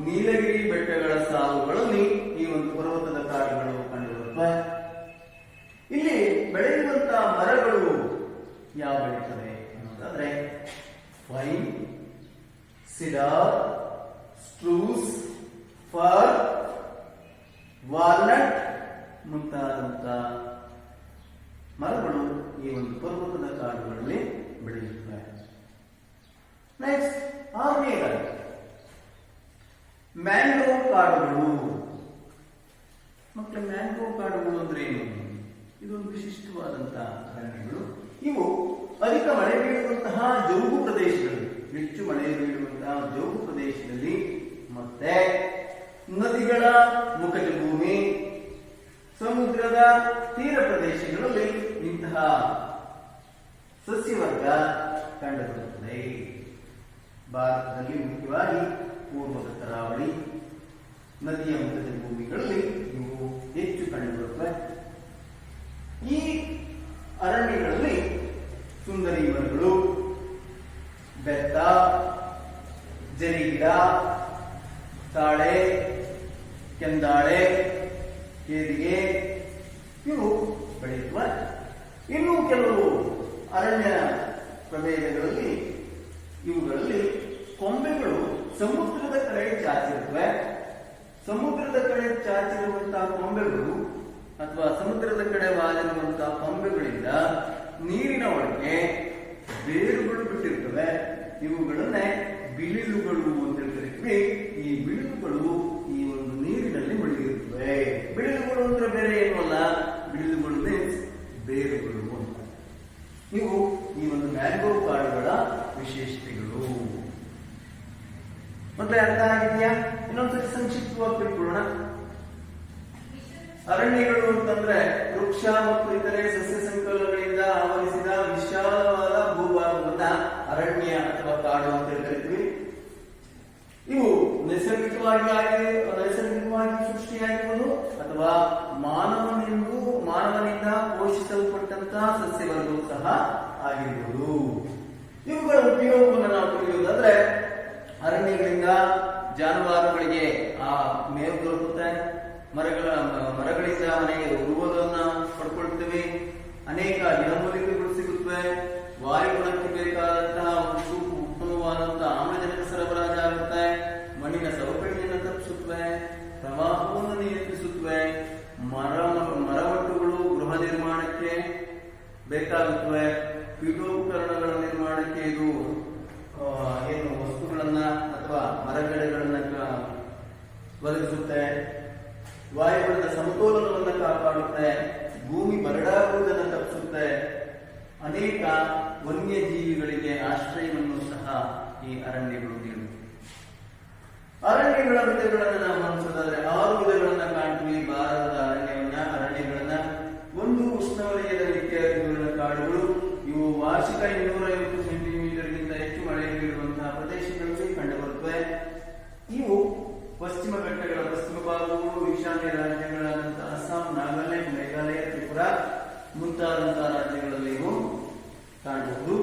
ನೀಲಗಿರಿ ಬೆಟ್ಟಗಳ ಸಾಲುಗಳಲ್ಲಿ ಈ ಒಂದು ಪರ್ವತದ ಕಾಡುಗಳು ಕಂಡುಬರುತ್ತವೆ. ಇಲ್ಲಿ ಬೆಳೆಯುವಂತಹ ಮರಗಳು ಯಾವ ಬೆಳೀತವೆ ಅನ್ನೋದಾದ್ರೆ pine, cedar, spruce, fir, walnut ಮುಂತಾದಂತಹ ಮರಗಳು ಈ ಒಂದು ಪರ್ವತದ ಕಾಡುಗಳಲ್ಲಿ ಬೆಳೆಯುತ್ತವೆ. ನೆಕ್ಸ್ಟ್ 6ನೇದಾಗಿ ಮ್ಯಾಂಗ್ರೋವ್ ಕಾಡುಗಳು. ಮಕ್ಕಳ ಮ್ಯಾಂಗ್ರೋವ್ ಕಾಡುಗಳು ಅಂದ್ರೆ ಏನು? ಇದೊಂದು ವಿಶಿಷ್ಟವಾದಂತಹ ಅರಣ್ಯಗಳು. ಇವು ಅಧಿಕ ಮಳೆ ಬೀಳುವಂತಹ ಜೌಗು ಪ್ರದೇಶಗಳಲ್ಲಿ, ಹೆಚ್ಚು ಮಳೆ ಬೀಳುವಂತಹ ಜೌಗು ಪ್ರದೇಶದಲ್ಲಿ, ಮತ್ತೆ ನದಿಗಳ ಮುಖಜ ಭೂಮಿ, ಸಮುದ್ರದ ತೀರ ಪ್ರದೇಶಗಳಲ್ಲಿ ಇಂತಹ ಸಸ್ಯವರ್ಗ ಕಂಡುಬರುತ್ತದೆ. ಭಾರತದಲ್ಲಿ ಮುಖ್ಯವಾಗಿ ಪೂರ್ವದ ಕರಾವಳಿ, ನದಿಯ ಮುಖಜ ಭೂಮಿಗಳಲ್ಲಿ ಇವು ಹೆಚ್ಚು ಕಂಡುಬರುತ್ತವೆ. ಈ ಅರಣ್ಯಗಳಲ್ಲಿ ಸುಂದರಿ ಮರಗಳು, ಬೆತ್ತ, ಜರಿಗಿಡ, ತಾಳೆ, ಕೆಂದಾಳೆ, ಕೇದಿಗೆ ಇವು ಬೆಳೆಯುತ್ತವೆ. ಇನ್ನು ಕೆಲವು ಅರಣ್ಯ ಪ್ರಭೇದಗಳಲ್ಲಿ ಇವುಗಳಲ್ಲಿ ಕೊಂಬೆಗಳು ಸಮುದ್ರದ ಕಡೆ ಚಾಚಿರುತ್ತವೆ. ಸಮುದ್ರದ ಕಡೆ ಚಾಚಿರುವಂತಹ ಕೊಂಬೆಗಳು ಅಥವಾ ಸಮುದ್ರದ ಕಡೆ ವಾಲಿರುವಂತಹ ಕೊಂಬೆಗಳಿಂದ ನೀರಿನ ಒಳಗೆ ಬೇರುಗಳು ಬಿಟ್ಟಿರ್ತವೆ. ಇವುಗಳನ್ನೇ ಬಿಳಿಲುಗಳು ಅಂತ ಕರೀತೀವಿ. ಈ ಬಿಳಿಲುಗಳು ಈ ಒಂದು ನೀರಿನಲ್ಲಿ ಮುಳುಗಿರುತ್ತವೆ. ಬಿಳಿಲುಗಳು ಅಂದ್ರೆ ಬೇರೆ ಏನೂ ಅಲ್ಲ, ಬಿಳಿಲುಗಳು ಮೀನ್ಸ್ ಬೇರುಗಳು ಅಂತ. ಇವು ಈ ಒಂದು ಮ್ಯಾಂಗ್ರೋವ್ ಕಾಡುಗಳ ವಿಶೇಷತೆಗಳು. ಮತ್ತೆ ಅರ್ಥ ಆಗಿದೆಯಾ? ಇನ್ನೊಂದ್ಸರಿ ಸಂಕ್ಷಿಪ್ತವಾಗಿ ತಿಳ್ಕೊಳ್ಳೋಣ. ಅರಣ್ಯಗಳು ಅಂತಂದ್ರೆ ವೃಕ್ಷ ಮತ್ತು ಇತರೆ ಸಸ್ಯ ಸಂಕಲನಗಳಿಂದ ಆವರಿಸಿದ ವಿಶಾಲವಾದ ಭೂಭಾಗವನ್ನ ಅರಣ್ಯ ಅಥವಾ ಕಾಡು ಅಂತ ಕರಿತೀವಿ. ಇವು ನೈಸರ್ಗಿಕವಾಗಿ ಸೃಷ್ಟಿಯಾಗಿರುವುದು ಅಥವಾ ಮಾನವನಿಂದ ಪೋಷಿಸಲ್ಪಟ್ಟಂತಹ ಸಸ್ಯವರ್ಗವೂ ಸಹ ಆಗಿರುವುದು. ಇವುಗಳ ಉಪಯೋಗವನ್ನು ನಾವು ತಿಳಿಯುವುದಾದ್ರೆ ಅರಣ್ಯಗಳಿಂದ ಜಾನುವಾರುಗಳಿಗೆ ಆ ಮೇವು ದೊರಕುತ್ತೆ. ಮರಗಳಿಂದ ಮನೆಗೆ ಉರುವುದನ್ನ ಪಡ್ಕೊಳ್ತೇವೆ. ಅನೇಕ ಗಿಡಮೂಲಿಕೆಗಳು ಸಿಗುತ್ತವೆ. ವಾಯುಗುಣಕ್ಕೆ ಬೇಕಾದಂತಹ ಉತ್ತಮವಾದಂತಹ ಆಮ್ಲಜನಕ ಸರಬರಾಜಾಗುತ್ತೆ. ಮಣ್ಣಿನ ಸವಕಳಿಯನ್ನು ತಪ್ಪಿಸುತ್ತವೆ. ಪ್ರವಾಹವನ್ನು ನಿಯಂತ್ರಿಸುತ್ತವೆ. ಮರವಟ್ಟುಗಳು ಗೃಹ ನಿರ್ಮಾಣಕ್ಕೆ ಬೇಕಾಗುತ್ತವೆ. ಪೀಠೋಪಕರಣಗಳ ನಿರ್ಮಾಣಕ್ಕೆ ಇದು ಏನು ವಸ್ತುಗಳನ್ನ ಅಥವಾ ಮರಗಿಡಗಳನ್ನ ಒದಗಿಸುತ್ತೆ. ವಾಯುಗುಣದ ಸಮತೋಲನವನ್ನು ಕಾಪಾಡುತ್ತೆ. ಭೂಮಿ ಬರಡಾಗುವುದನ್ನು ತಪ್ಪಿಸುತ್ತೆ. ಅನೇಕ ವನ್ಯಜೀವಿಗಳಿಗೆ ಆಶ್ರಯವನ್ನು ಸಹ ಈ ಅರಣ್ಯಗಳು ನೀಡುತ್ತವೆ. ಅರಣ್ಯಗಳ ವಿಧಗಳನ್ನು ನಾವು ಗಮನಿಸೋದಾದ್ರೆ 6 ವಿಧಗಳನ್ನ ಕಾಣ್ತೀವಿ ಭಾರತದ ಅರಣ್ಯಗಳನ್ನ. ಒಂದು ಉಷ್ಣವಲಯದ ನಿತ್ಯ ಋತುವಿನ ಕಾಡುಗಳು. ಇವು ವಾರ್ಷಿಕ 250 ಸೆಂಟಿಮೀಟರ್ಗಿಂತ ಹೆಚ್ಚು ಮಳೆ ಬೀಳುವಂತಹ ಪ್ರದೇಶಗಳಲ್ಲಿ ಕಂಡುಬರುತ್ತವೆ. ಇವು ಪಶ್ಚಿಮ ಘಟ್ಟಗಳ ಪಶ್ಚಿಮ ಭಾಗಗಳು, ಈಶಾನ್ಯ ರಾಜ್ಯಗಳಾದಂತಹ ಅಸ್ಸಾಂ, ನಾಗಾಲ್ಯಾಂಡ್, ಮೇಘಾಲಯ, ತ್ರಿಪುರ ಮುಂತಾದಂತಹ ರಾಜ್ಯಗಳಲ್ಲಿ ಇವು ಕಾಣಬಹುದು.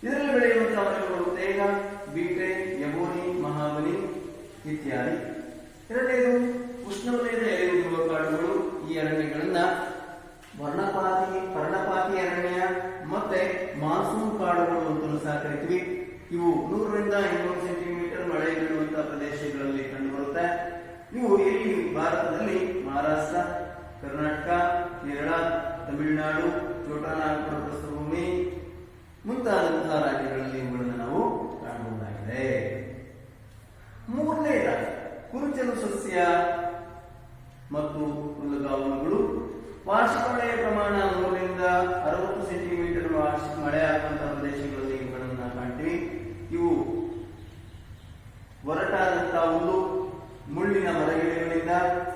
ಇದರಲ್ಲಿ ಬೆಳೆಯುವಂತಹ ಮರಗಳು ತೇಗ, ಬೀಟೆ, ಯಬೋನಿ, ಮಹಾಬಲಿ ಇತ್ಯಾದಿ. ಎರಡನೇದು ಉಷ್ಣವಲಯದ ಎಲೆಯುದಿರುವ ಕಾಡುಗಳು. ಈ ಅರಣ್ಯಗಳನ್ನ ಪರ್ಣಪಾತಿ ಅರಣ್ಯ ಮತ್ತೆ ಮಾನ್ಸೂನ್ ಕಾಡುಗಳು ಅಂತಲೂ ಸಹ ಕರಿತೀವಿ. ಇವು 100 ರಿಂದ 200 ಸೆಂಟಿಮೀಟರ್ ಮಳೆ ಬೀಳುವಂತಹ ಪ್ರದೇಶಗಳಲ್ಲಿ ಕಂಡುಬರುತ್ತೆ. ಇವು ಎಲ್ಲಿ ಭಾರತದಲ್ಲಿ ಮಹಾರಾಷ್ಟ್ರ, ಕರ್ನಾಟಕ, ಕೇರಳ, ತಮಿಳುನಾಡು, ಚೋಟಾನಾಗಪುರ ಪ್ರಸ್ಥಭೂಮಿ ಮುಂತಾದಂತಹ ರಾಜ್ಯಗಳಲ್ಲಿ ಇವುಗಳನ್ನು ನಾವು ಕಾಣಬಹುದಾಗಿದೆ. ಮೂರನೇದಾಗಿ ಕುರುಚಲು ಸಸ್ಯ ಮತ್ತು ಹುಲ್ಲುಗಾವಲುಗಳು. ವಾರ್ಷಿಕ ಮಳೆಯ ಪ್ರಮಾಣ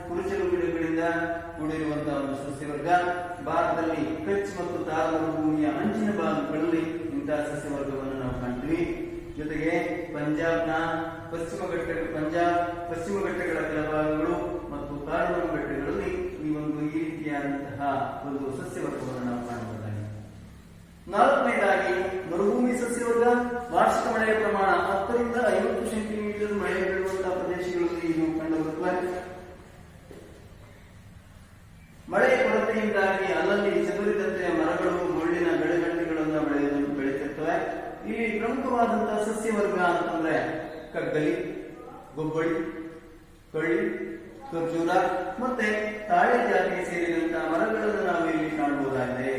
ಕುರುಚಲು ಗಿಡಗಳಿಂದ ಕೂಡಿರುವಂತಹ ಒಂದು ಸಸ್ಯವರ್ಗ. ಭಾರತದಲ್ಲಿ ಕಚ್ ಮತ್ತು ಥಾರ್ ಮರುಭೂಮಿಯ ಅಂಚಿನ ಭಾಗಗಳಲ್ಲಿ ಇಂತಹ ಸಸ್ಯವರ್ಗವನ್ನು ನಾವು ಕಾಣ್ತೀವಿ. ಜೊತೆಗೆ ಪಂಜಾಬ್ ಪಶ್ಚಿಮ ಘಟ್ಟಗಳ ಕೆಳಭಾಗಗಳು ಮತ್ತು ಕಾಡುಮರು ಬೆಟ್ಟಗಳಲ್ಲಿ ಈ ರೀತಿಯಾದಂತಹ ಒಂದು ಸಸ್ಯವರ್ಗವನ್ನು ನಾವು ಕಾಣಬಹುದಾಗಿದೆ. ನಾಲ್ಕನೇದಾಗಿ ಮರುಭೂಮಿ ಸಸ್ಯವರ್ಗ. ವಾರ್ಷಿಕ ಮಳೆಯ ಪ್ರಮಾಣ 10 ರಿಂದ 50 ಸೆಂಟಿಮೀಟರ್ ಮಳೆ ಬೀಳುವಂತಹ ಪ್ರದೇಶಗಳಲ್ಲಿ ಇದು ಕಂಡುಬರುತ್ತದೆ. ಮಳೆಯ ಕೊರತೆಯಿಂದಾಗಿ ಅಲ್ಲಲ್ಲಿ ಚದುರಿದಂತೆ ಮರಗಳು ಮುಳ್ಳಿನ ಬೆಳೆಗಂಟಿಗಳನ್ನು ಬೆಳೆಯುತ್ತಿರ್ತವೆ. ಈ ಪ್ರಮುಖವಾದಂತಹ ಸಸ್ಯವರ್ಗ ಅಂತಂದ್ರೆ ಕಗ್ಗಲಿ, ಗೊಬ್ಬಳಿ, ಕಳ್ಳಿ, ಖರ್ಜೂರ ಮತ್ತೆ ತಾಳೆ ಜಾತಿಗೆ ಸೇರಿದಂತಹ ಮರಗಳನ್ನು ನಾವು ಇಲ್ಲಿ ಕಾಣಬಹುದಾಗಿದೆ.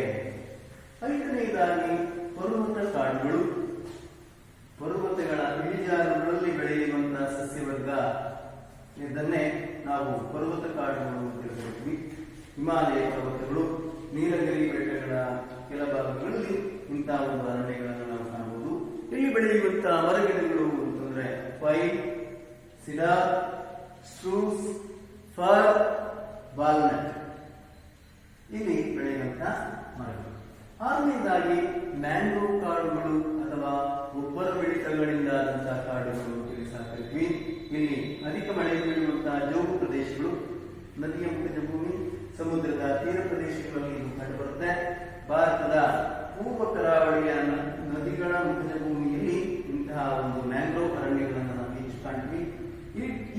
5ನೇದಾಗಿ ಪರ್ವತ ಕಾಡುಗಳು. ಪರ್ವತಗಳ ಇಳಿಜಾರುಗಳಲ್ಲಿ ಬೆಳೆಯುವಂತಹ ಸಸ್ಯವರ್ಗ, ಇದನ್ನೇ ನಾವು ಪರ್ವತ ಕಾಡುಗಳು ಅಂತ ಹೇಳ್ತೀವಿ. ಹಿಮಾಲಯ ಪರ್ವತಗಳು, ನೀಲಗಿರಿ ಬೆಟ್ಟಗಳ ಕೆಳಭಾಗಗಳಲ್ಲಿ ಇಂತಹ ಒಂದು ಅರಣ್ಯಗಳನ್ನು ನಾವು ಕಾಣಬಹುದು. ಇಲ್ಲಿ ಬೆಳೆಯುವಂತಹ ಮರಗಿಡಗಳು ಅಂತಂದ್ರೆ pine, cedar, spruce, fir, walnut ಇಲ್ಲಿ ಬೆಳೆಯುವಂತಹ ಮರಗಳು. 6ನೇದಾಗಿ ಮ್ಯಾಂಗ್ರೋವ್ ಕಾಡುಗಳು ಅಥವಾ ಒಬ್ಬರ ಮಿಡಿತಗಳಿಂದ ಆದಂತಹ ಕಾಡುಗಳು ತಿಳಿಸಾಕರಿದ್ವಿ. ಇಲ್ಲಿ ಅಧಿಕ ಮಳೆ ಬೀಳುವಂತಹ ಜೌಗು ಪ್ರದೇಶಗಳು, ನದಿಯ ಮುಖಜ ಭೂಮಿ, ಸಮುದ್ರದ ತೀರ ಪ್ರದೇಶಗಳಲ್ಲಿ ಇದು ಕಂಡುಬರುತ್ತೆ. ಭಾರತದ ಪೂರ್ವ ಕರಾವಳಿಯ ನದಿಗಳ ಮುಖಜ ಭೂಮಿಯಲ್ಲಿ ಇಂತಹ ಒಂದು ಮ್ಯಾಂಗ್ರೋವ್ ಅರಣ್ಯಗಳನ್ನು ನಾವು ಹೆಚ್ಚು ಕಾಣ್ತೀವಿ.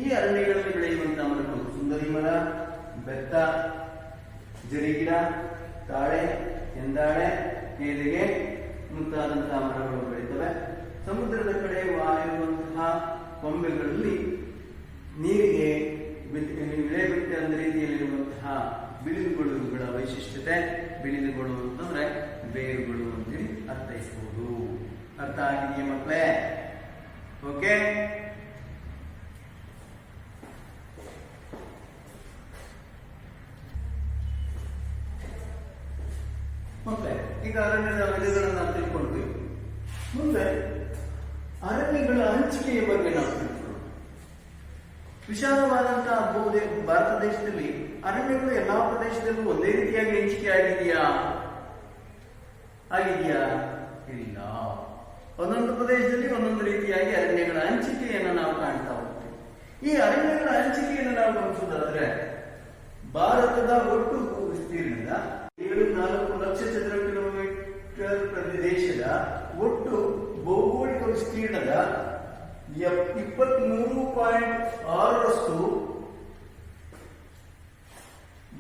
ಈ ಅರಣ್ಯಗಳಲ್ಲಿ ಬೆಳೆಯುವಂತಹ ಮರಗಳು ಸುಂದರಿ ಮರ, ಬೆತ್ತ, ಜರಿಗಿಡ, ತಾಳೆ, ಎಂದಾಳೆ, ನೇದಿಗೆ ಮುಂತಾದಂತಹ ಮರಗಳು ಬೆಳೆಯುತ್ತವೆ. ಸಮುದ್ರದ ಕಡೆ ವಾಯುವಂತಹ ಕೊಂಬೆಗಳಲ್ಲಿ ನೀರಿಗೆ ಇಳೆಬಿಟ್ಟೆ ಅಂದ ರೀತಿಯಲ್ಲಿರುವಂತಹ ಬಿಳಿಲುಗಳ ವೈಶಿಷ್ಟ್ಯತೆ. ಬಿಳಿಲುಗಳು ಅಂತಂದ್ರೆ ಬೇರುಗಳು ಅಂತೇಳಿ ಅರ್ಥೈಸಬಹುದು. ಅರ್ಥ ಆಗಿದೆಯಾ ಮಕ್ಕಳೇ? ಓಕೆ. ಮತ್ತೆ ಈಗ ಅರಣ್ಯದ ವಿಧಗಳನ್ನ ತಿಳ್ಕೊಂಡ್ವಿ. ಮುಂದೆ ಅರಣ್ಯಗಳ ಹಂಚಿಕೆಯ ಬಗ್ಗೆ ನಾವು ತಿಳ್ಕೊಳ್ಳೋಣ. ವಿಶಾಲವಾದಂತಹ ಭಾರತ ದೇಶದಲ್ಲಿ ಅರಣ್ಯಗಳು ಎಲ್ಲಾ ಪ್ರದೇಶದಲ್ಲೂ ಒಂದೇ ರೀತಿಯಾಗಿ ಹಂಚಿಕೆ ಆಗಿದೆಯಾ? ಇಲ್ಲ. ಒಂದೊಂದು ಪ್ರದೇಶದಲ್ಲಿ ಒಂದೊಂದು ರೀತಿಯಾಗಿ ಅರಣ್ಯಗಳ ಹಂಚಿಕೆಯನ್ನು ನಾವು ಕಾಣ್ತಾ ಹೋಗ್ತೀವಿ. ಈ ಅರಣ್ಯಗಳ ಹಂಚಿಕೆಯನ್ನು ನಾವು ಗಮನಿಸೋದಾದ್ರೆ ಭಾರತದ ಒಟ್ಟು ವಿಸ್ತೀರ್ಣದ 74 ಲಕ್ಷ ಚದರ ಕಿಲೋಮೀಟರ್ ಪ್ರದೇಶದ ಒಟ್ಟು ಭೌಗೋಳಿಕ ವಿಸ್ತೀರ್ಣದ 23.6%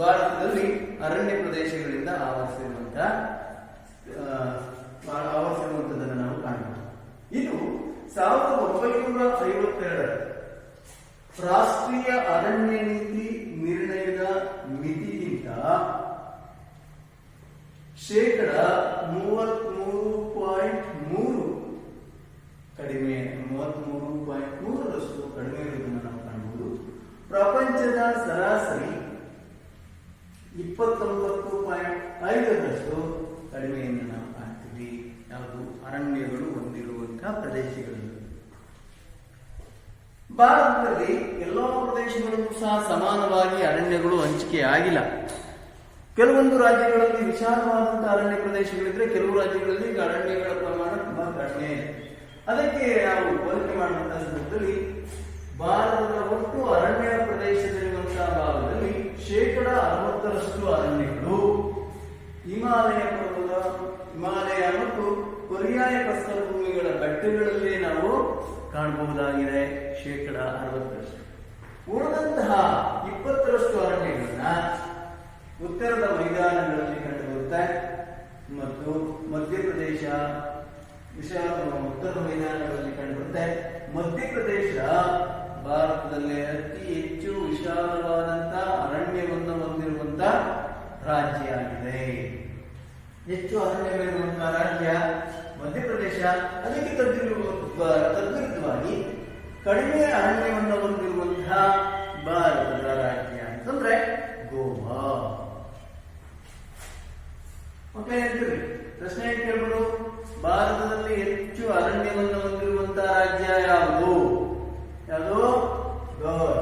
ಭಾರತದಲ್ಲಿ ಅರಣ್ಯ ಪ್ರದೇಶಗಳಿಂದ ಆವರಿಸಿರುವಂತದನ್ನು ನಾವು ಕಾಣಬಹುದು. ಇದು 1952 ರಾಷ್ಟ್ರೀಯ ಅರಣ್ಯ ನೀತಿ ನಿರ್ಣಯದ ಮಿತಿಗಿಂತ 33.3% ಕಡಿಮೆ, 33.3% ಕಡಿಮೆ ಇರುವುದನ್ನು ನಾವು ಕಾಣಬಹುದು. ಪ್ರಪಂಚದ ಸರಾಸರಿ 29.5% ಕಡಿಮೆಯನ್ನು ನಾವು ಕಾಣ್ತೀವಿ. ಯಾವುದು? ಅರಣ್ಯಗಳು ಹೊಂದಿರುವಂತಹ ಪ್ರದೇಶಗಳಲ್ಲಿ. ಭಾರತದಲ್ಲಿ ಎಲ್ಲಾ ಪ್ರದೇಶಗಳಿಗೂ ಸಹ ಸಮಾನವಾಗಿ ಅರಣ್ಯಗಳು ಹಂಚಿಕೆ ಆಗಿಲ್ಲ. ಕೆಲವೊಂದು ರಾಜ್ಯಗಳಲ್ಲಿ ವಿಶಾಲವಾದಂತಹ ಅರಣ್ಯ ಪ್ರದೇಶಗಳಿದ್ರೆ, ಕೆಲವು ರಾಜ್ಯಗಳಲ್ಲಿ ಅರಣ್ಯಗಳ ಪ್ರಮಾಣ ತುಂಬಾ ಕಡಿಮೆ ಇದೆ. ಅದಕ್ಕೆ ನಾವು ಹೋಲಿಕೆ ಮಾಡುವಂತಹ ಸಂದರ್ಭದಲ್ಲಿ ಭಾರತದ ಒಟ್ಟು ಅರಣ್ಯ ಪ್ರದೇಶದಲ್ಲಿರುವಂತಹ ಭಾಗದಲ್ಲಿ 60% ಅರಣ್ಯಗಳು ಹಿಮಾಲಯ ಮತ್ತು ಪರ್ಯಾಯ ಪ್ರಸ್ಥಭೂಮಿಗಳ ಬೆಟ್ಟಗಳಲ್ಲಿ ನಾವು ಕಾಣಬಹುದಾಗಿದೆ. 60%. ಉಳಿದಂತಹ 20% ಅರಣ್ಯಗಳನ್ನ ಉತ್ತರದ ಮೈದಾನಗಳಲ್ಲಿ ಕಂಡುಬರುತ್ತೆ ಮತ್ತು ಮಧ್ಯಪ್ರದೇಶ ಉತ್ತರದ ಮೈದಾನಗಳಲ್ಲಿ ಕಂಡುಬರುತ್ತೆ. ಮಧ್ಯಪ್ರದೇಶ ಭಾರತದಲ್ಲೇ ಅತಿ ಹೆಚ್ಚು ವಿಶಾಲವಾದಂತಹ ಅರಣ್ಯವನ್ನು ಹೊಂದಿರುವಂತಹ ರಾಜ್ಯ ಆಗಿದೆ. ಹೆಚ್ಚು ಅರಣ್ಯಗಳಿರುವಂತಹ ರಾಜ್ಯ ಮಧ್ಯಪ್ರದೇಶ. ಅದಕ್ಕೆ ತದ್ವಿರುದ್ಧವಾಗಿ ಕಡಿಮೆ ಅರಣ್ಯವನ್ನು ಹೊಂದಿರುವಂತಹ ಭಾರತದ ರಾಜ್ಯ ಅಂತಂದ್ರೆ ಗೋವಾ. ಓಕೆ, ಪ್ರಶ್ನೆ ಕೇಳ್ಬೋದು, ಭಾರತದಲ್ಲಿ ಹೆಚ್ಚು ಅರಣ್ಯವನ್ನು ಹೊಂದಿರುವಂತಹ ರಾಜ್ಯ ಯಾವುದು? ಗೋವಾ.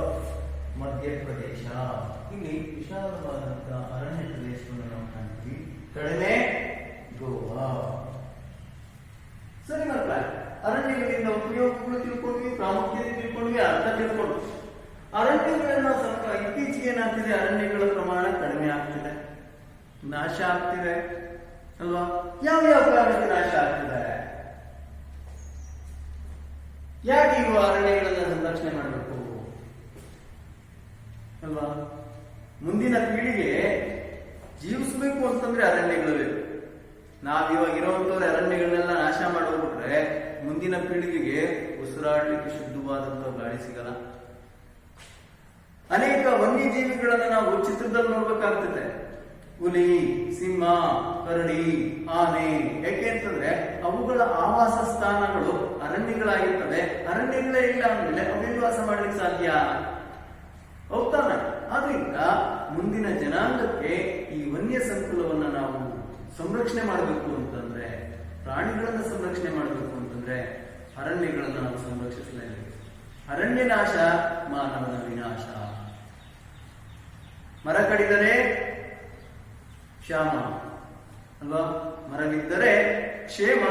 ಮಧ್ಯ ಪ್ರದೇಶ. ಇಲ್ಲಿ ವಿಶಾಲವಾದಂತಹ ಅರಣ್ಯ ಪ್ರದೇಶವನ್ನು ನಾವು ಕಾಣ್ತೀವಿ. ಕಡಿಮೆ ಗೋವಾ. ಸರಿ ಮಕ್ಕಳ, ಅರಣ್ಯಗಳಿಂದ ಉಪಯೋಗಗಳು ತಿಳ್ಕೊಂಡ್ವಿ, ಪ್ರಾಮುಖ್ಯತೆ ತಿಳ್ಕೊಂಡ್ವಿ, ಅರ್ಥ ತಿಳ್ಕೊಂಡ್ವಿ. ಅರಣ್ಯಗಳನ್ನ ಸ್ವಲ್ಪ ಇತ್ತೀಚೆಗೆ ಏನಾಗ್ತಿದೆ, ಅರಣ್ಯಗಳ ಪ್ರಮಾಣ ಕಡಿಮೆ ಆಗ್ತಿದೆ, ನಾಶ ಆಗ್ತಿದೆ ಅಲ್ವಾ? ಯಾವ ಕಾರಣಕ್ಕೆ ನಾಶ ಆಗ್ತಿದೆ? ಯಾಕೆ ಇವು ಅರಣ್ಯಗಳನ್ನ ಸಂರಕ್ಷಣೆ ಮಾಡಬೇಕು ಅಲ್ವಾ? ಮುಂದಿನ ಪೀಳಿಗೆ ಜೀವಿಸಬೇಕು ಅಂತಂದ್ರೆ ಅರಣ್ಯಗಳು ಬೇಕು. ನಾವಿವಾಗ ಇರುವಂತವ್ರ ಅರಣ್ಯಗಳನ್ನೆಲ್ಲ ನಾಶ ಮಾಡೋಗ್ಬಿಟ್ರೆ ಮುಂದಿನ ಪೀಳಿಗೆಗೆ ಉಸಿರಾಡಲಿಕ್ಕೆ ಶುದ್ಧವಾದಂತಹ ಗಾಳಿ ಸಿಗಲ್ಲ. ಅನೇಕ ವನ್ಯಜೀವಿಗಳನ್ನ ನಾವು ಚಿತ್ರದಲ್ಲಿ ನೋಡ್ಬೇಕಾಗ್ತದೆ. ಹುಲಿ, ಸಿಂಹ, ಕರಡಿ, ಆನೆ. ಯಾಕೆ ಅಂತಂದ್ರೆ ಅವುಗಳ ಆವಾಸ ಸ್ಥಾನಗಳು ಅರಣ್ಯಗಳಾಗಿರ್ತವೆ. ಅರಣ್ಯಗಳೇ ಇಲ್ಲ ಅಂದ್ಮೇಲೆ ಅವೆಲ್ಲಿ ವಾಸ ಮಾಡ್ಲಿಕ್ಕೆ ಸಾಧ್ಯ? ಹೌದಾನೆ? ಆದ್ರಿಂದ ಮುಂದಿನ ಜನಾಂಗಕ್ಕೆ ಈ ವನ್ಯ ಸಂಕುಲವನ್ನ ನಾವು ಸಂರಕ್ಷಣೆ ಮಾಡಬೇಕು ಅಂತಂದ್ರೆ, ಪ್ರಾಣಿಗಳನ್ನ ಸಂರಕ್ಷಣೆ ಮಾಡಬೇಕು ಅಂತಂದ್ರೆ ಅರಣ್ಯಗಳನ್ನ ನಾವು ಸಂರಕ್ಷಿಸಲೇಬೇಕು. ಅರಣ್ಯ ನಾಶ ಮಾನವನ ವಿನಾಶ. ಮರ ಕಡಿದರೆ ಕ್ಷಾಮ ಅಲ್ವಾ? ಮರವಿದ್ದರೆ ಕ್ಷೇಮ,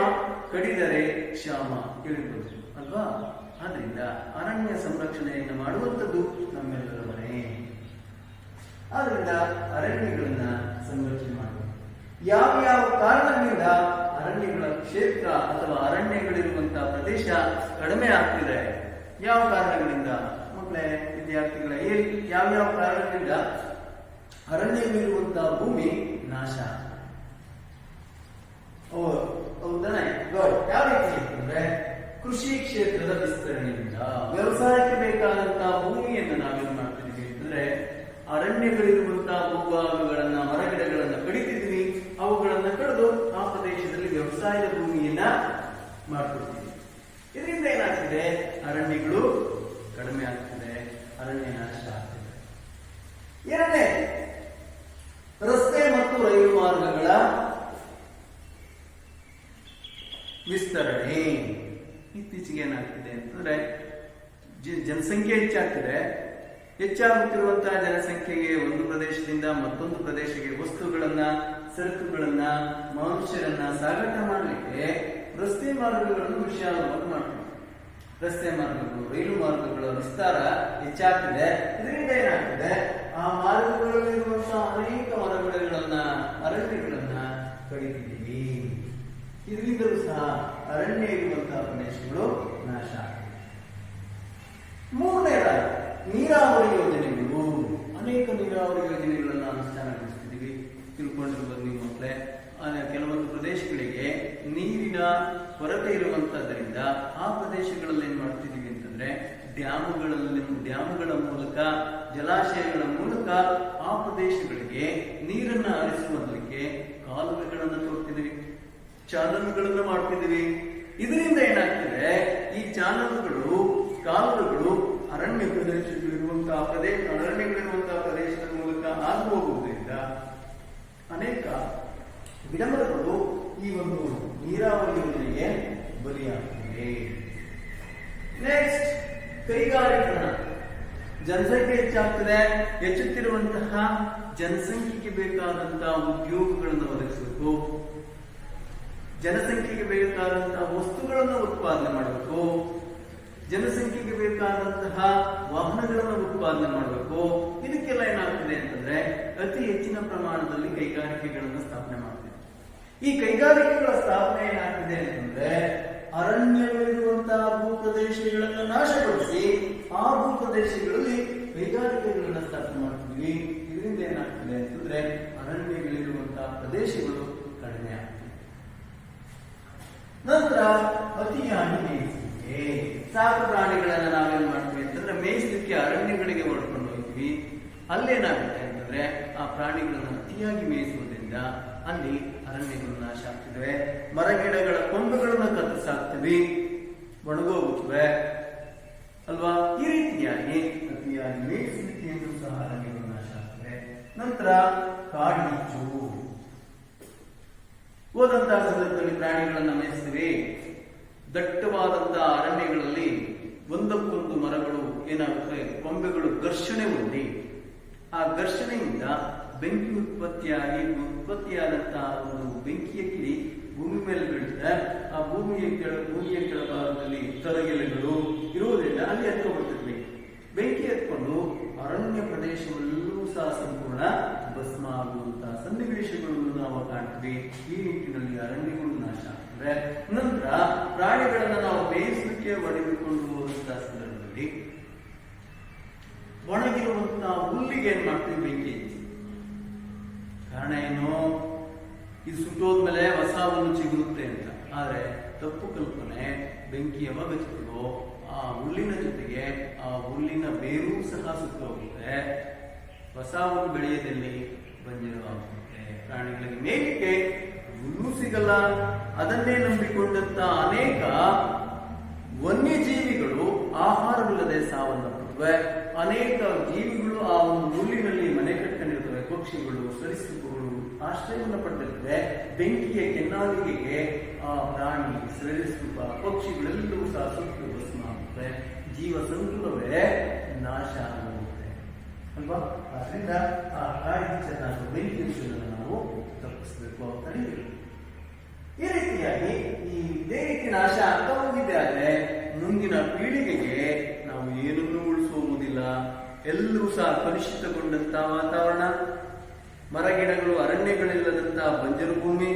ಕಡಿದರೆ ಕ್ಷಾಮ ಹೇಳಿರ್ಬೋದು ಅಲ್ವಾ? ಆದ್ರಿಂದ ಅರಣ್ಯ ಸಂರಕ್ಷಣೆಯನ್ನು ಮಾಡುವಂಥದ್ದು ನಮ್ಮೆಲ್ಲರ ಹೊಣೆ. ಆದ್ರಿಂದ ಅರಣ್ಯಗಳನ್ನ ಸಂರಕ್ಷಣೆ ಮಾಡಬೇಕು. ಯಾವ ಕಾರಣದಿಂದ ಅರಣ್ಯಗಳ ಕ್ಷೇತ್ರ ಅಥವಾ ಅರಣ್ಯಗಳಿರುವಂತಹ ಪ್ರದೇಶ ಕಡಿಮೆ ಆಗ್ತಿದೆ? ಯಾವ ಕಾರಣಗಳಿಂದ ಮಕ್ಕಳೇ, ವಿದ್ಯಾರ್ಥಿಗಳ ಹೇಳಿ, ಯಾವ ಕಾರಣದಿಂದ ಅರಣ್ಯವಿರುವಂತಹ ಭೂಮಿ ನಾಶ? ಹೌದಾನೆ? ಯಾವ ರೀತಿ ಅಂತಂದ್ರೆ ಕೃಷಿ ಕ್ಷೇತ್ರದ ವಿಸ್ತರಣೆಯಿಂದ. ವ್ಯವಸಾಯಕ್ಕೆ ಬೇಕಾದಂತಹ ಭೂಮಿಯನ್ನು ನಾವೇನ್ ಮಾಡ್ತಿದ್ವಿ ಅಂತಂದ್ರೆ ಅರಣ್ಯಗಳಿರುವಂತಹ ಭೂಭಾಗಗಳನ್ನ, ಮರಗಿಡಗಳನ್ನ ಕಡಿತಿದ್ವಿ. ಅವುಗಳನ್ನ ಕಡಿದು ಆ ಪ್ರದೇಶದಲ್ಲಿ ವ್ಯವಸಾಯದ ಭೂಮಿಯನ್ನ ಮಾಡ್ಕೊಡ್ತೀವಿ. ಇದರಿಂದ ಏನಾಗ್ತಿದೆ? ಅರಣ್ಯಗಳು ಕಡಿಮೆ ಆಗ್ತಿದೆ, ಅರಣ್ಯ ನಾಶ ಆಗ್ತಿದೆ. ಎರಡನೇ, ರಸ್ತೆ ಮತ್ತು ರೈಲು ಮಾರ್ಗಗಳ ವಿಸ್ತರಣೆ. ಇತ್ತೀಚೆಗೆ ಏನಾಗ್ತಿದೆ ಅಂತಂದ್ರೆ ಜನಸಂಖ್ಯೆ ಹೆಚ್ಚಾಗ್ತಿದೆ. ಹೆಚ್ಚಾಗುತ್ತಿರುವಂತಹ ಜನಸಂಖ್ಯೆಗೆ ಒಂದು ಪ್ರದೇಶದಿಂದ ಮತ್ತೊಂದು ಪ್ರದೇಶಕ್ಕೆ ವಸ್ತುಗಳನ್ನ, ಸರಕುಗಳನ್ನ, ಮನುಷ್ಯರನ್ನ ಸಾಗಾಟ ಮಾಡಲಿಕ್ಕೆ ರಸ್ತೆ ಮಾರ್ಗಗಳನ್ನು ವಿಶಾಲವಾಗಿ ಮಾಡ್ತೀವಿ. ರಸ್ತೆ ಮಾರ್ಗಗಳು, ರೈಲು ಮಾರ್ಗಗಳ ವಿಸ್ತಾರ ಹೆಚ್ಚಾಗ್ತಿದೆ. ಇದರಿಂದ ಏನಾಗ್ತಿದೆ? ಆ ಮಾರ್ಗಗಳಲ್ಲಿರುವಂತಹ ಅನೇಕ ಮರಗಿಡಗಳನ್ನ, ಅರಣ್ಯಗಳನ್ನ ಕಡಿತಿದ್ದೀವಿ. ಇದರಿಂದಲೂ ಸಹ ಅರಣ್ಯ ಇರುವಂತಹ ಪ್ರದೇಶಗಳು ನಾಶ ಆಗ್ತಿದೆ. ಮೂರನೇದಾಗಿ ನೀರಾವರಿ ಯೋಜನೆಗಳು. ಅನೇಕ ನೀರಾವರಿ ಯೋಜನೆಗಳನ್ನ ಅನುಷ್ಠಾನಗೊಳಿಸ್ತಿದ್ದೀವಿ. ತಿಳ್ಕೊಂಡಿರ್ಬೋದು ನಿಮ್ಮ ಮಕ್ಕಳೇ. ಕೆಲವೊಂದು ಪ್ರದೇಶಗಳಿಗೆ ನೀರಿನ ಕೊರತೆ ಇರುವಂತದ್ದರಿಂದ ಆ ಪ್ರದೇಶಗಳಲ್ಲಿ ಏನ್ ಮಾಡ್ತಿದೀವಿ ಅಂತಂದ್ರೆ ಡ್ಯಾಮುಗಳ ಮೂಲಕ, ಜಲಾಶಯಗಳ ಮೂಲಕ ಆ ಪ್ರದೇಶಗಳಿಗೆ ನೀರನ್ನ ಹರಿಸುವುದಕ್ಕೆ ಕಾಲುವೆಗಳನ್ನು ತೋರ್ತಿದೀವಿ, ಚಾನಲ್ಗಳನ್ನು ಮಾಡ್ತಿದೀವಿ. ಇದರಿಂದ ಏನಾಗ್ತದೆ? ಈ ಚಾನಲ್ಗಳು, ಕಾಲುವೆಗಳು ಅರಣ್ಯಗಳಿರುವಂತಹ ಪ್ರದೇಶದ ಮೂಲಕ ಹಾದು ಹೋಗುವುದರಿಂದ ಅನೇಕ ಗಿಡಮರಗಳು ಈ ಒಂದು ನೀರಾವರಿ ಯೋಜನೆಗೆ ಬಲಿಯಾಗ್ತಿವೆ. ನೆಕ್ಸ್ಟ್, ಕೈಗಾರಿಕರಣ. ಜನಸಂಖ್ಯೆ ಹೆಚ್ಚಾಗ್ತದೆ. ಹೆಚ್ಚುತ್ತಿರುವಂತಹ ಜನಸಂಖ್ಯೆಗೆ ಬೇಕಾದಂತಹ ಉದ್ಯೋಗಗಳನ್ನು ಒದಗಿಸಬೇಕು, ಜನಸಂಖ್ಯೆಗೆ ಬೇಕಾದಂತಹ ವಸ್ತುಗಳನ್ನು ಉತ್ಪಾದನೆ ಮಾಡಬೇಕು, ಜನಸಂಖ್ಯೆಗೆ ಬೇಕಾದಂತಹ ವಾಹನಗಳನ್ನು ಉತ್ಪಾದನೆ ಮಾಡಬೇಕು. ಇದಕ್ಕೆಲ್ಲ ಏನಾಗ್ತಿದೆ ಅಂತಂದ್ರೆ ಅತಿ ಹೆಚ್ಚಿನ ಪ್ರಮಾಣದಲ್ಲಿ ಕೈಗಾರಿಕೆಗಳನ್ನು ಸ್ಥಾಪನೆ ಮಾಡ್ತೇವೆ. ಈ ಕೈಗಾರಿಕೆಗಳ ಸ್ಥಾಪನೆ ಏನಾಗ್ತಿದೆ ಅಂತಂದ್ರೆ ಅರಣ್ಯಗಳಿರುವಂತಹ ಭೂಪ್ರದೇಶಗಳನ್ನು ನಾಶಗೊಳಿಸಿ ಆ ಭೂಪ್ರದೇಶಗಳಲ್ಲಿ ಕೈಗಾರಿಕೆಗಳನ್ನ ಸ್ಥಾಪನೆ ಮಾಡ್ತೀವಿ. ಇದರಿಂದ ಏನಾಗ್ತಿದೆ ಅಂತಂದ್ರೆ ಅರಣ್ಯಗಳಿರುವಂತಹ ಪ್ರದೇಶಗಳು ಕಡಿಮೆ ಆಗ್ತದೆ. ನಂತರ ಅತಿಯಾಗಿ ಮೇಯಿಸುವಿಕೆ. ಸಾಕು ಪ್ರಾಣಿಗಳನ್ನ ನಾವೇನ್ ಮಾಡ್ತೀವಿ ಅಂತಂದ್ರೆ ಮೇಯಿಸಲಿಕ್ಕೆ ಅರಣ್ಯಗಳಿಗೆ ಹೊಡ್ಕೊಂಡು ಹೋಗ್ತೀವಿ. ಅಲ್ಲೇನಾಗುತ್ತೆ ಅಂತಂದ್ರೆ ಆ ಪ್ರಾಣಿಗಳನ್ನು ಅತಿಯಾಗಿ ಮೇಯಿಸುವುದರಿಂದ ಅಲ್ಲಿ ಅರಣ್ಯಗಳು ನಾಶ ಆಗ್ತಿವೆ. ಮರಗಿಡಗಳ ಕೊಂಬೆಗಳನ್ನು ಕತ್ತರಿಸಾಕ್ತಿವಿ, ಒಣಗೋಗುತ್ತವೆ ಅಲ್ವಾ? ಈ ರೀತಿಯಾಗಿ ಅತಿಯಾಗಿ ಮೇಯಿಸುವಿಕೆಯನ್ನು ಸಹ ಅರಣ್ಯಗಳು ನಾಶ ಆಗ್ತವೆ. ನಂತರ ಕಾಡ್ಗಿಚ್ಚು. ಹೋದಂತಹ ಸಂದರ್ಭದಲ್ಲಿ ಪ್ರಾಣಿಗಳನ್ನ ಮೇಯಿಸ್ತೀವಿ. ದಟ್ಟವಾದಂತಹ ಅರಣ್ಯಗಳಲ್ಲಿ ಒಂದಕ್ಕೊಂದು ಮರಗಳು ಏನಾಗುತ್ತೆ, ಕೊಂಬೆಗಳು ಘರ್ಷಣೆ ಹೊಂದಿ ಆ ಘರ್ಷಣೆಯಿಂದ ಬೆಂಕಿ ಉತ್ಪತ್ತಿಯಾದಂತಹ ಒಂದು ಬೆಂಕಿಯ ಕಿಡಿ ಭೂಮಿ ಮೇಲೆ ಬೀಳುತ್ತೆ. ಆ ಭೂಮಿಯ ಕೆಳಭಾಗದಲ್ಲಿ ತರಗೆಲೆಗಳು ಇರುವುದರಿಂದ ಅಲ್ಲಿ ಎತ್ಕೊಬರ್ತದೆ. ಬೆಂಕಿ ಎತ್ಕೊಂಡು ಅರಣ್ಯ ಪ್ರದೇಶವಲ್ಲೂ ಸಹ ಸಂಪೂರ್ಣ ಭಸ್ಮ ಆಗುವಂತಹ ಸನ್ನಿವೇಶಗಳನ್ನು ನಾವು ಕಾಣ್ತೀವಿ. ಈ ನಿಟ್ಟಿನಲ್ಲಿ ಅರಣ್ಯಗಳು ನಾಶ ಅಂದ್ರೆ ನಂತರ ಪ್ರಾಣಿಗಳನ್ನ ನಾವು ಬೇಯಿಸಲಿಕ್ಕೆ ಹೊಡೆದುಕೊಂಡು ಹೋದಂತಹ ಸಂದರ್ಭದಲ್ಲಿ ಒಣಗಿರುವಂತಹ ಹುಲ್ಲಿಗೆ ಏನ್ ಮಾಡ್ತೀವಿ, ಬೆಂಕಿ ಹಚ್ಚಿ. ಕಾರಣ ಏನು, ಇದು ಸುಟ್ಟೋದ್ಮೇಲೆ ಹೊಸ ಹುಲ್ಲು ಸಿಗುತ್ತೆ ಅಂತ. ಆದ್ರೆ ತಪ್ಪು ಕಲ್ಪನೆ. ಬೆಂಕಿ ಯಾವಾಗ ಹಚ್ಚುತ್ತೋ ಆ ಹುಲ್ಲಿನ ಜೊತೆಗೆ ಆ ಹುಲ್ಲಿನ ಬೇರೂ ಸಹ ಸುಟ್ಟು ಹೋಗುತ್ತೆ. ಹೊಸ ಹುಲ್ಲು ಬೆಳೆಯದಲ್ಲಿ ಬಂಜರವಾಗುತ್ತೆ. ಪ್ರಾಣಿಗಳಿಗೆ ಮೇಲಿಗೆ ಹುಲ್ಲು ಸಿಗಲ್ಲ. ಅದನ್ನೇ ನಂಬಿಕೊಂಡಂತ ಅನೇಕ ವನ್ಯಜೀವಿಗಳು ಆಹಾರವಿಲ್ಲದೆ ಸಾವನ್ನಪ್ಪುತ್ತವೆ. ಅನೇಕ ಜೀವಿಗಳು ಆ ಒಂದು ಹುಲ್ಲಿನಲ್ಲಿ ಮನೆ ಕಟ್ಟಿಕೊಂಡಿರ್ತವೆ. ಪಕ್ಷಿಗಳು, ಸರೀಸೃಪಗಳು ಆಶ್ರಯವನ್ನು ಪಡೆದಿರ್ತವೆ. ಬೆಂಕಿಯ ಕೆನ್ನಾಲಿಗೆಗೆ ಆ ಪ್ರಾಣಿ, ಸರೀಸೃಪ, ಪಕ್ಷಿಗಳೆಲ್ಲವೂ ಸಹ ಸುಟ್ಟು ಭಸ್ಮ ಆಗುತ್ತೆ. ಜೀವ ಸಂಕುಲವೇ ನಾಶ ಆಗುತ್ತೆ ಅಲ್ವಾ? ಆದ್ರಿಂದ ಆ ಕಾಡಿನ ಬೆಂಕಿ ನಾವು ತಪ್ಪಿಸಬೇಕು, ತಡೆಯಬೇಕು. ಈ ರೀತಿಯಾಗಿ ಇದೇ ರೀತಿ ನಾಶ ಆಗ್ತಾ ಹೋಗಿದ್ದೆ ಆದ್ರೆ ಮುಂದಿನ ಪೀಳಿಗೆಗೆ ನಾವು ಏನನ್ನೂ ಉಳಿಸುವುದಿಲ್ಲ. ಎಲ್ಲರೂ ಸಹ ಕಲುಷಿತಗೊಂಡಂತಹ ವಾತಾವರಣ, ಮರಗಿಡಗಳು, ಅರಣ್ಯಗಳಿಲ್ಲದಂತಹ ಬಂಜರು ಭೂಮಿ,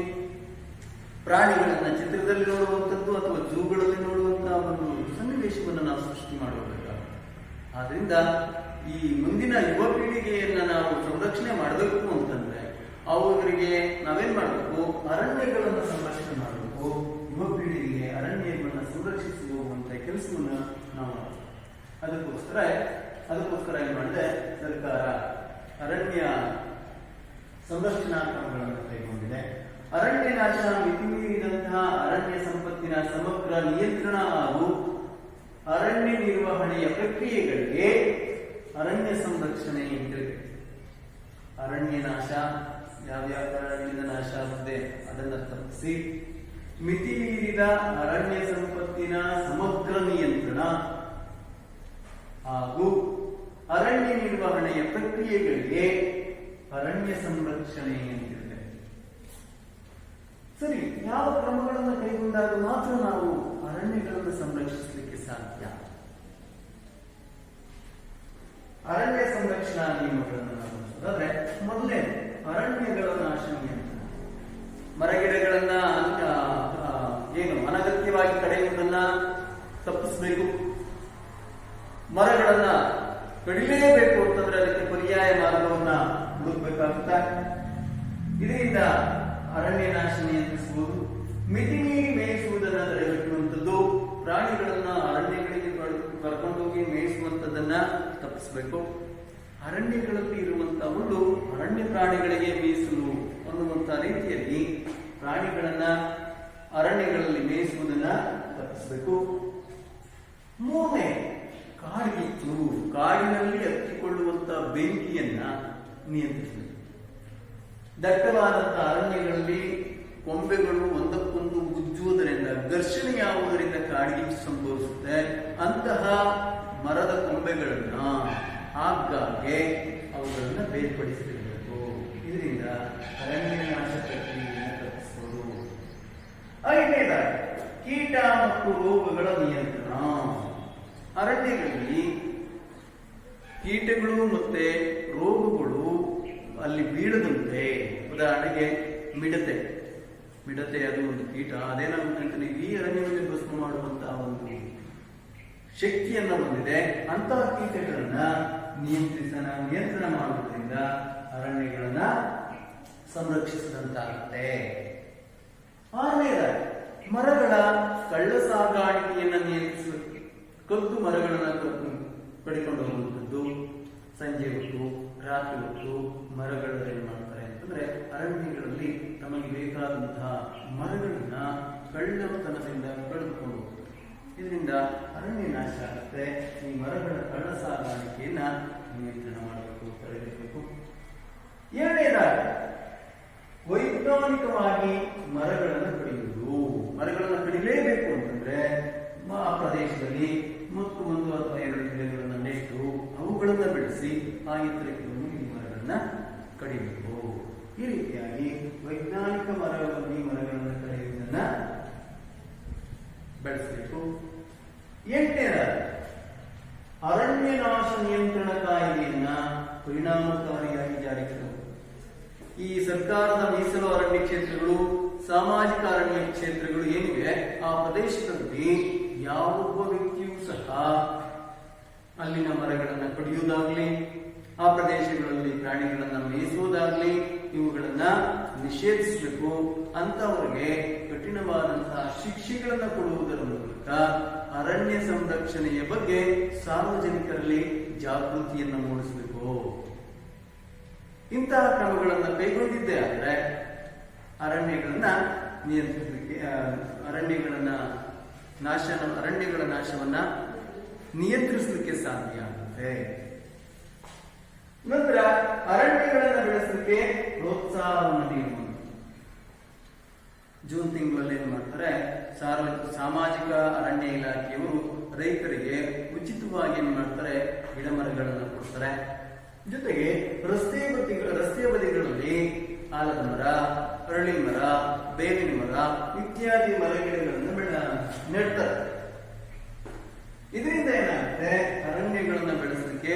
ಪ್ರಾಣಿಗಳನ್ನ ಚಿತ್ರದಲ್ಲಿ ನೋಡುವಂಥದ್ದು ಅಥವಾ ಜೂಗಳಲ್ಲಿ ನೋಡುವಂತಹ ಒಂದು ಸನ್ನಿವೇಶವನ್ನು ನಾವು ಸೃಷ್ಟಿ ಮಾಡಬೇಕಾಗುತ್ತೆ. ಆದ್ರಿಂದ ಈ ಮುಂದಿನ ಯುವ ಪೀಳಿಗೆಯನ್ನ ನಾವು ಸಂರಕ್ಷಣೆ ಮಾಡಬೇಕು ಅಂತಂದ್ರೆ ಅವರಿಗೆ ನಾವೇನ್ ಮಾಡಬೇಕು, ಅರಣ್ಯಗಳನ್ನು ಸಂರಕ್ಷಣೆ ಮಾಡಬೇಕು. ಯುವ ಪೀಳಿಗೆಗೆ ಅರಣ್ಯವನ್ನು ಸಂರಕ್ಷಿಸುವಂತ ಕೆಲಸವನ್ನ ನಾವು ಮಾಡಬೇಕು. ಅದಕ್ಕೋಸ್ಕರ ಏನ್ ಮಾಡಿದೆ, ಸರ್ಕಾರ ಅರಣ್ಯ ಸಂರಕ್ಷಣಾ ಕ್ರಮಗಳನ್ನು ಕೈಗೊಂಡಿದೆ. ಅರಣ್ಯ ನಾಶ, ಮಿತಿಮೀರಿದಂತಹ ಅರಣ್ಯ ಸಂಪತ್ತಿನ ಸಮಗ್ರ ನಿಯಂತ್ರಣ ಹಾಗೂ ಅರಣ್ಯ ನಿರ್ವಹಣೆಯ ಪ್ರಕ್ರಿಯೆಗಳಿಗೆ ಅರಣ್ಯ ಸಂರಕ್ಷಣೆ ಎಂದಿದೆ. ಅರಣ್ಯ ನಾಶ ಯಾವ್ಯಾವ ಕಾರಣಗಳಿಂದ ನಾಶ ಆಗುತ್ತೆ ಅದನ್ನು ತಪ್ಪಿಸಿ ಮಿತಿ ಮೀರಿದ ಅರಣ್ಯ ಸಂಪತ್ತಿನ ಸಮಗ್ರ ನಿಯಂತ್ರಣ ಹಾಗೂ ಅರಣ್ಯ ನಿರ್ವಹಣೆಯ ಪ್ರಕ್ರಿಯೆಗಳಿಗೆ ಅರಣ್ಯ ಸಂರಕ್ಷಣೆ ಎಂದಿದೆ. ಸರಿ, ಯಾವ ಕ್ರಮಗಳನ್ನು ಕೈಗೊಂಡಾಗ ಮಾತ್ರ ನಾವು ಅರಣ್ಯಗಳನ್ನು ಸಂರಕ್ಷಿಸಲಿಕ್ಕೆ ಸಾಧ್ಯ? ಅರಣ್ಯ ಸಂರಕ್ಷಣಾ ನಿಯಮಗಳನ್ನು ನಾವು ನೋಡೋದಾದ್ರೆ ಮೊದಲೇ ಅರಣ್ಯಗಳ ನಾಶ ನಿಯಂತ್ರಣ. ಮರಗಿಡಗಳನ್ನ ಅನಗತ್ಯವಾಗಿ ಕಡಿಯುವುದನ್ನ ತಪ್ಪಿಸಬೇಕು. ಮರಗಳನ್ನ ಕಡಿಲೇಬೇಕು ಅಂತಂದ್ರೆ ಅದಕ್ಕೆ ಪರ್ಯಾಯ ಮಾರ್ಗವನ್ನ ಹುಡುಕಬೇಕಾಗುತ್ತೆ. ಇದರಿಂದ ಅರಣ್ಯ ನಾಶ ನಿಯಂತ್ರಿಸಬಹುದು. ಮಿತಿ ಮೀರಿ ಮೇಯಿಸುವುದನ್ನ ತಡೆಗಟ್ಟುವಂಥದ್ದು, ಪ್ರಾಣಿಗಳನ್ನ ಅರಣ್ಯಗಳಿಗೆ ಕರ್ಕೊಂಡೋಗಿ ಮೇಯಿಸುವಂಥದ್ದನ್ನ ತಪ್ಪಿಸಬೇಕು. ಅರಣ್ಯಗಳಲ್ಲಿ ಇರುವಂತಹ ಹುಲ್ಲು ಅರಣ್ಯ ಪ್ರಾಣಿಗಳಿಗೆ ಮೀಸಲು ಅನ್ನುವಂತ ರೀತಿಯಲ್ಲಿ ಪ್ರಾಣಿಗಳನ್ನ ಅರಣ್ಯಗಳಲ್ಲಿ ಮೇಯಿಸುವುದನ್ನ ತಪ್ಪಿಸಬೇಕು. ಮೂರನೇ, ಕಾಡ್ಗಿಚ್ಚು, ಕಾಡಿನಲ್ಲಿ ಹತ್ತಿಕೊಳ್ಳುವಂತಹ ಬೆಂಕಿಯನ್ನ ನಿಯಂತ್ರಿಸಬೇಕು. ದಟ್ಟವಾದಂತಹ ಅರಣ್ಯಗಳಲ್ಲಿ ಕೊಂಬೆಗಳು ಒಂದಕ್ಕೊಂದು ಉಜ್ಜುವುದರಿಂದ, ಘರ್ಷಣೆಯಾಗುವುದರಿಂದ ಕಾಡ್ಗಿಚ್ಚು ಸಂಭವಿಸುತ್ತೆ. ಅಂತಹ ಮರದ ಕೊಂಬೆಗಳನ್ನ ಆಗಾಗ್ಗೆ ಅವುಗಳನ್ನ ಬೇರ್ಪಡಿಸಿರಬೇಕು. ಇದರಿಂದ ಅರಣ್ಯ ನಾಶ ಪ್ರಕ್ರಿಯೆಯನ್ನು ತಪ್ಪಿಸಬಹುದು. ಐದನೇದಾಗಿ ಕೀಟ ಮತ್ತು ರೋಗಗಳ ನಿಯಂತ್ರಣ. ಅರಣ್ಯಗಳಲ್ಲಿ ಕೀಟಗಳು ಮತ್ತೆ ರೋಗಗಳು ಅಲ್ಲಿ ಬೀಳದಂತೆ, ಉದಾಹರಣೆಗೆ ಮಿಡತೆ ಅದು ಒಂದು ಕೀಟ. ಅದೇನಾಗುತ್ತೆ, ಈ ಅರಣ್ಯವನ್ನು ಭಸ್ಮ ಮಾಡುವಂತಹ ಒಂದು ಶಕ್ತಿಯನ್ನ ಹೊಂದಿದೆ. ಅಂತಹ ಕೀಟಗಳನ್ನ ನಿಯಂತ್ರಣ ಮಾಡುವುದರಿಂದ ಅರಣ್ಯಗಳನ್ನ ಸಂರಕ್ಷಿಸಿದಂತಾಗುತ್ತೆ. ಆರನೇದಾಗಿ ಮರಗಳ ಕಳ್ಳ ಸಾಗಾಣಿಕೆಯನ್ನ ನಿಯಂತ್ರಿಸಬೇಕು. ಕದ್ದು ಮರಗಳನ್ನ ಕಡಿಕೊಂಡು ಹೋಗುವಂಥದ್ದು, ಸಂಜೆ ಹೊತ್ತು, ರಾತ್ರಿ ಹೊತ್ತು ಮರಗಳನ್ನು ಏನ್ ಮಾಡ್ತಾರೆ ಅಂತಂದ್ರೆ ಅರಣ್ಯಗಳಲ್ಲಿ ತಮಗೆ ಬೇಕಾದಂತಹ ಮರಗಳನ್ನ ಕಳ್ಳತನದಿಂದ ಕಳೆದುಕೊಂಡು ಹೋಗ್ತಾರೆ. ಇದರಿಂದ ಅರಣ್ಯ ನಾಶ ಆಗುತ್ತೆ. ಈ ಮರಗಳ ಕಳ್ಳ ಸಾಗಾಣಿಕೆಯನ್ನ ನಿಯಂತ್ರಣ ಮಾಡಬೇಕು, ತಡೆಗಟ್ಟಬೇಕು. ಎರಡನೇದಾಗಿ ವೈಜ್ಞಾನಿಕವಾಗಿ ಮರಗಳನ್ನು ಕಡಿಯುವುದು. ಮರಗಳನ್ನು ಕಡಿಲೇಬೇಕು ಅಂತಂದ್ರೆ ಆ ಪ್ರದೇಶದಲ್ಲಿ ಮತ್ತು 1 ಅಥವಾ 2 ಗಿಡಗಳನ್ನು ಬೆಳೆಸಿ ಆ ಎತ್ತರಕ್ಕೆ ಈ ಮರಗಳನ್ನ ಕಡಿಬೇಕು. ಈ ರೀತಿಯಾಗಿ ವೈಜ್ಞಾನಿಕ ಮರಗಳನ್ನು ಕಡಿಯುವುದನ್ನ ಬೆಳೆಸಬೇಕು. 8ನೇ ಅರಣ್ಯ ನಾಶ ನಿಯಂತ್ರಣ ಕಾಯ್ದೆಯನ್ನ ಪರಿಣಾಮಕಾರಿಯಾಗಿ ಜಾರಿಗೆ ತರಬೇಕು. ಈ ಸರ್ಕಾರದ ಮೀಸಲು ಅರಣ್ಯ ಕ್ಷೇತ್ರಗಳು, ಸಾಮಾಜಿಕ ಅರಣ್ಯ ಕ್ಷೇತ್ರಗಳು ಏನಿವೆ ಆ ಪ್ರದೇಶಗಳಲ್ಲಿ ಯಾವೊಬ್ಬ ವ್ಯಕ್ತಿಯೂ ಸಹ ಅಲ್ಲಿನ ಮರಗಳನ್ನು ಕಡಿಯುವುದಾಗ್ಲಿ, ಆ ಪ್ರದೇಶಗಳಲ್ಲಿ ಪ್ರಾಣಿಗಳನ್ನ ಮೇಯಿಸುವುದಾಗ್ಲಿ ಇವುಗಳನ್ನ ನಿಷೇಧಿಸಬೇಕು. ಅಂತವರಿಗೆ ಕಠಿಣವಾದಂತಹ ಶಿಕ್ಷೆಗಳನ್ನು ಕೊಡುವುದರ ಮೂಲಕ ಅರಣ್ಯ ಸಂರಕ್ಷಣೆಯ ಬಗ್ಗೆ ಸಾರ್ವಜನಿಕರಲ್ಲಿ ಜಾಗೃತಿಯನ್ನು ಮೂಡಿಸಬೇಕು. ಇಂತಹ ಕ್ರಮಗಳನ್ನು ಕೈಗೊಂಡಿದ್ದೇ ಆದರೆ ಅರಣ್ಯಗಳನ್ನ ನಿಯಂತ್ರಿಸಲಿಕ್ಕೆ ಅರಣ್ಯಗಳ ನಾಶವನ್ನ ನಿಯಂತ್ರಿಸಲಿಕ್ಕೆ ಸಾಧ್ಯ ಆಗುತ್ತೆ. ನಂತರ ಅರಣ್ಯಗಳನ್ನು ಬೆಳೆಸಲಿಕ್ಕೆ ಪ್ರೋತ್ಸಾಹವನ್ನು ನೀಡುವುದು. ಜೂನ್ ತಿಂಗಳಲ್ಲಿ ಏನ್ ಮಾಡ್ತಾರೆ, ಸಾಮಾಜಿಕ ಅರಣ್ಯ ಇಲಾಖೆಯವರು ರೈತರಿಗೆ ಉಚಿತವಾಗಿ ಏನ್ ಮಾಡ್ತಾರೆ, ಗಿಡ ಮರಗಳನ್ನು ಕೊಡ್ತಾರೆ. ಜೊತೆಗೆ ರಸ್ತೆ ಬದಿಗಳಲ್ಲಿ ಆಲದ ಮರ, ಅರಳಿ ಮರ, ಬೇವಿನ ಮರ ಇತ್ಯಾದಿ ಮರಗಿಡಗಳನ್ನು ನೆಡ್ತಾರೆ. ಇದರಿಂದ ಏನಾಗುತ್ತೆ, ಅರಣ್ಯಗಳನ್ನ ಬೆಳೆಸಲಿಕ್ಕೆ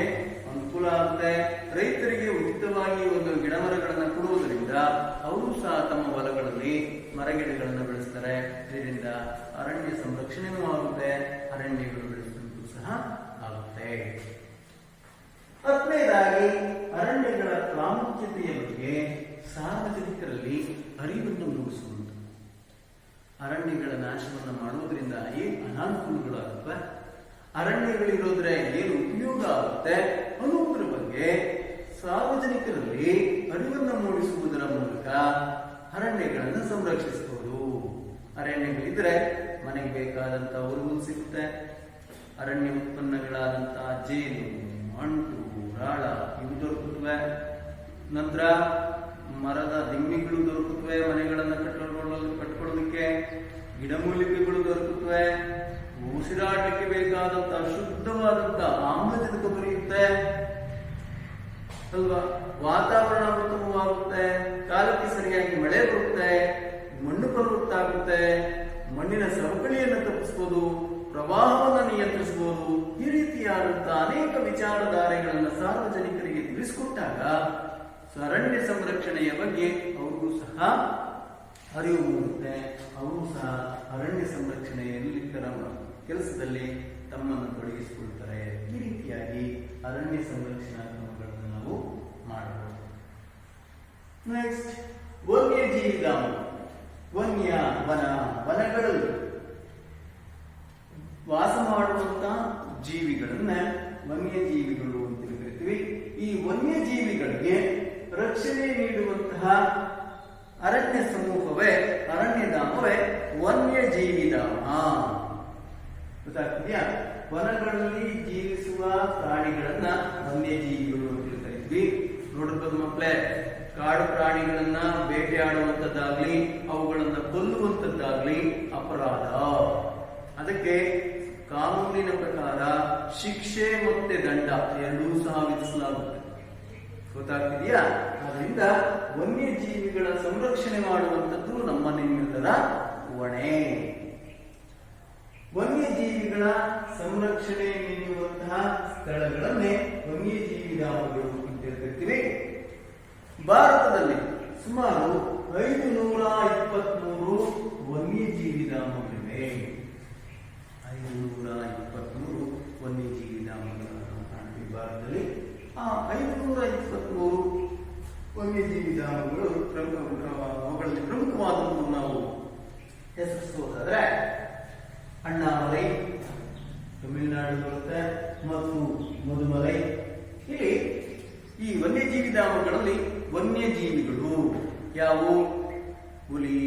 ಅನುಕೂಲ ಆಗುತ್ತೆ. ರೈತರಿಗೆ ಉಚಿತವಾಗಿ ಒಂದು ಗಿಡ ಮರಗಳನ್ನು ಕೊಡುವುದರಿಂದ ಅವರು ಸಹ ತಮ್ಮ ಹೊಲಗಳಲ್ಲಿ ಮರಗಿಡಗಳನ್ನು ಬೆಳೆಸ್ತಾರೆ. ಇದರಿಂದ ಅರಣ್ಯ ಸಂರಕ್ಷಣೆಯೂ ಆಗುತ್ತೆ, ಅರಣ್ಯಗಳು ಬೆಳೆಸಲಿಕ್ಕೂ ಸಹ ಆಗುತ್ತೆ. 10ನೇದಾಗಿ ಅರಣ್ಯಗಳ ಪ್ರಾಮುಖ್ಯತೆಯ ಬಗ್ಗೆ ಸಾರ್ವಜನಿಕರಲ್ಲಿ ಅರಿವನ್ನು ಮೂಡಿಸುವುದು. ಅರಣ್ಯಗಳ ನಾಶವನ್ನು ಮಾಡುವುದರಿಂದ ಏನು ಅನಾನುಕೂಲಗಳಾಗುತ್ತೆ, ಅರಣ್ಯಗಳಿರೋದ್ರೆ ಏನು ಉಪಯೋಗ ಆಗುತ್ತೆ ಅನ್ನುವುದರ ಬಗ್ಗೆ ಸಾರ್ವಜನಿಕರಲ್ಲಿ ಅರಿವನ್ನು ಮೂಡಿಸುವುದರ ಮೂಲಕ ಅರಣ್ಯಗಳನ್ನು ಸಂರಕ್ಷಿಸಬಹುದು. ಅರಣ್ಯಗಳಿದ್ರೆ ಮನೆಗೆ ಬೇಕಾದಂತಹ ಹುಲ್ಲು ಸಿಗುತ್ತೆ, ಅರಣ್ಯ ಉತ್ಪನ್ನಗಳಾದಂತಹ ಜೇನು, ಅಂಟು, ರಾಳ ಇವು ದೊರಕುತ್ತವೆ. ನಂತರ ಮರದ ದಿಮ್ಮಿಗಳು ದೊರಕುತ್ತವೆ, ಮನೆಗಳನ್ನು ಕಟ್ಕೊಳ್ಳೋದಕ್ಕೆ ಗಿಡಮೂಲಿಕೆಗಳು ದೊರಕುತ್ತವೆ. ಉಸಿರಾಟಕ್ಕೆ ಬೇಕಾದಂತಹ ಶುದ್ಧವಾದಂತಹ ಆಮ್ಲಜನಕ ದೊರೆಯುತ್ತೆ ಅಲ್ವಾ. ವಾತಾವರಣ ಉತ್ತಮವಾಗುತ್ತೆ, ಕಾಲಕ್ಕೆ ಸರಿಯಾಗಿ ಮಳೆ ಬರುತ್ತೆ, ಮಣ್ಣು ಫಲವತ್ತಾಗುತ್ತೆ, ಮಣ್ಣಿನ ಸವಕಳಿಯನ್ನು ತಪ್ಪಿಸಬಹುದು, ಪ್ರವಾಹವನ್ನು ನಿಯಂತ್ರಿಸಬಹುದು. ಈ ರೀತಿಯಾದಂತಹ ಅನೇಕ ವಿಚಾರಧಾರೆಗಳನ್ನು ಸಾರ್ವಜನಿಕರಿಗೆ ತಿಳಿಸಿಕೊಟ್ಟಾಗ ಅರಣ್ಯ ಸಂರಕ್ಷಣೆಯ ಬಗ್ಗೆ ಅವ್ರಿಗೂ ಸಹ ಅರಿವು ಮೂಡುತ್ತೆ. ಅವರು ಸಹ ಅರಣ್ಯ ಸಂರಕ್ಷಣೆಯಲ್ಲಿ ಕೆಲಸದಲ್ಲಿ ತಮ್ಮನ್ನು ತೊಡಗಿಸಿಕೊಳ್ತಾರೆ. ಈ ರೀತಿಯಾಗಿ ಅರಣ್ಯ ಸಂರಕ್ಷಣಾ ಕ್ರಮಗಳನ್ನು ನಾವು ಮಾಡಬಹುದು. ನೆಕ್ಸ್ಟ್, ವನ್ಯಜೀವಿ ಧಾಮ. ವನಗಳಲ್ಲಿ ವಾಸ ಮಾಡುವಂತ ಜೀವಿಗಳನ್ನ ವನ್ಯಜೀವಿಗಳು ಅಂತ ಕರಿತೀವಿ. ಈ ವನ್ಯಜೀವಿಗಳಿಗೆ ರಕ್ಷಣೆ ನೀಡುವಂತಹ ಅರಣ್ಯ ಸಮೂಹವೇ, ಅರಣ್ಯಧಾಮವೇ ವನ್ಯಜೀವಿ ಧಾಮ. ಗೊತ್ತಾಗ್ತಿದ್ಯಾ? ವನಗಳಲ್ಲಿ ಜೀವಿಸುವ ಪ್ರಾಣಿಗಳನ್ನ ವನ್ಯಜೀವಿಗಳು ಅಂತ ಕರಿತೀವಿ. ನೋಡಿರ್ಬೋದು ಮಕ್ಕಳೇ, ಕಾಡು ಪ್ರಾಣಿಗಳನ್ನ ಬೇಟೆಯಾಡುವಂತದ್ದಾಗ್ಲಿ ಅವುಗಳನ್ನ ಕೊಲ್ಲುವಂತದ್ದಾಗ್ಲಿ ಅಪರಾಧ. ಅದಕ್ಕೆ ಕಾನೂನಿನ ಪ್ರಕಾರ ಶಿಕ್ಷೆ ಮತ್ತೆ ದಂಡ ಎರಡೂ ಸಹ ವಿಧಿಸಲಾಗುತ್ತೆ. ಗೊತ್ತಾಗ್ತಿದೆಯಾ? ಅದರಿಂದ ವನ್ಯಜೀವಿಗಳ ಸಂರಕ್ಷಣೆ ಮಾಡುವಂಥದ್ದು ನಮ್ಮ ನಿಮ್ಮೆಲ್ಲರ ಹೊಣೆ. ವನ್ಯಜೀವಿಗಳ ಸಂರಕ್ಷಣೆ ನೀಡುವಂತಹ ಸ್ಥಳಗಳನ್ನೇ ವನ್ಯಜೀವಿ ಧಾಮಗಳು ಅಂತ ಕರಿತೀವಿ. ಭಾರತದಲ್ಲಿ ಸುಮಾರು 523 ವನ್ಯಜೀವಿ ಧಾಮಗಳಿವೆ. 523 ವನ್ಯಜೀವಿ ಧಾಮಗಳನ್ನು ಕಾಣ್ತೀವಿ ಭಾರತದಲ್ಲಿ. ಆ 523 ವನ್ಯಜೀವಿ ಧಾಮಗಳು ಅವುಗಳಲ್ಲಿ ಪ್ರಮುಖವಾದದ್ದು ನಾವು ಹೆಸರಿಸೋದಾದ್ರೆ ಅಣ್ಣಾಮಲೈ ತಮಿಳುನಾಡು ಬರುತ್ತೆ ಮತ್ತು ಮುದುಮಲೈ. ಇಲ್ಲಿ ಈ ವನ್ಯಜೀವಿ ಧಾಮಗಳಲ್ಲಿ ವನ್ಯಜೀವಿಗಳು ಯಾವುವು? ಹುಲಿ,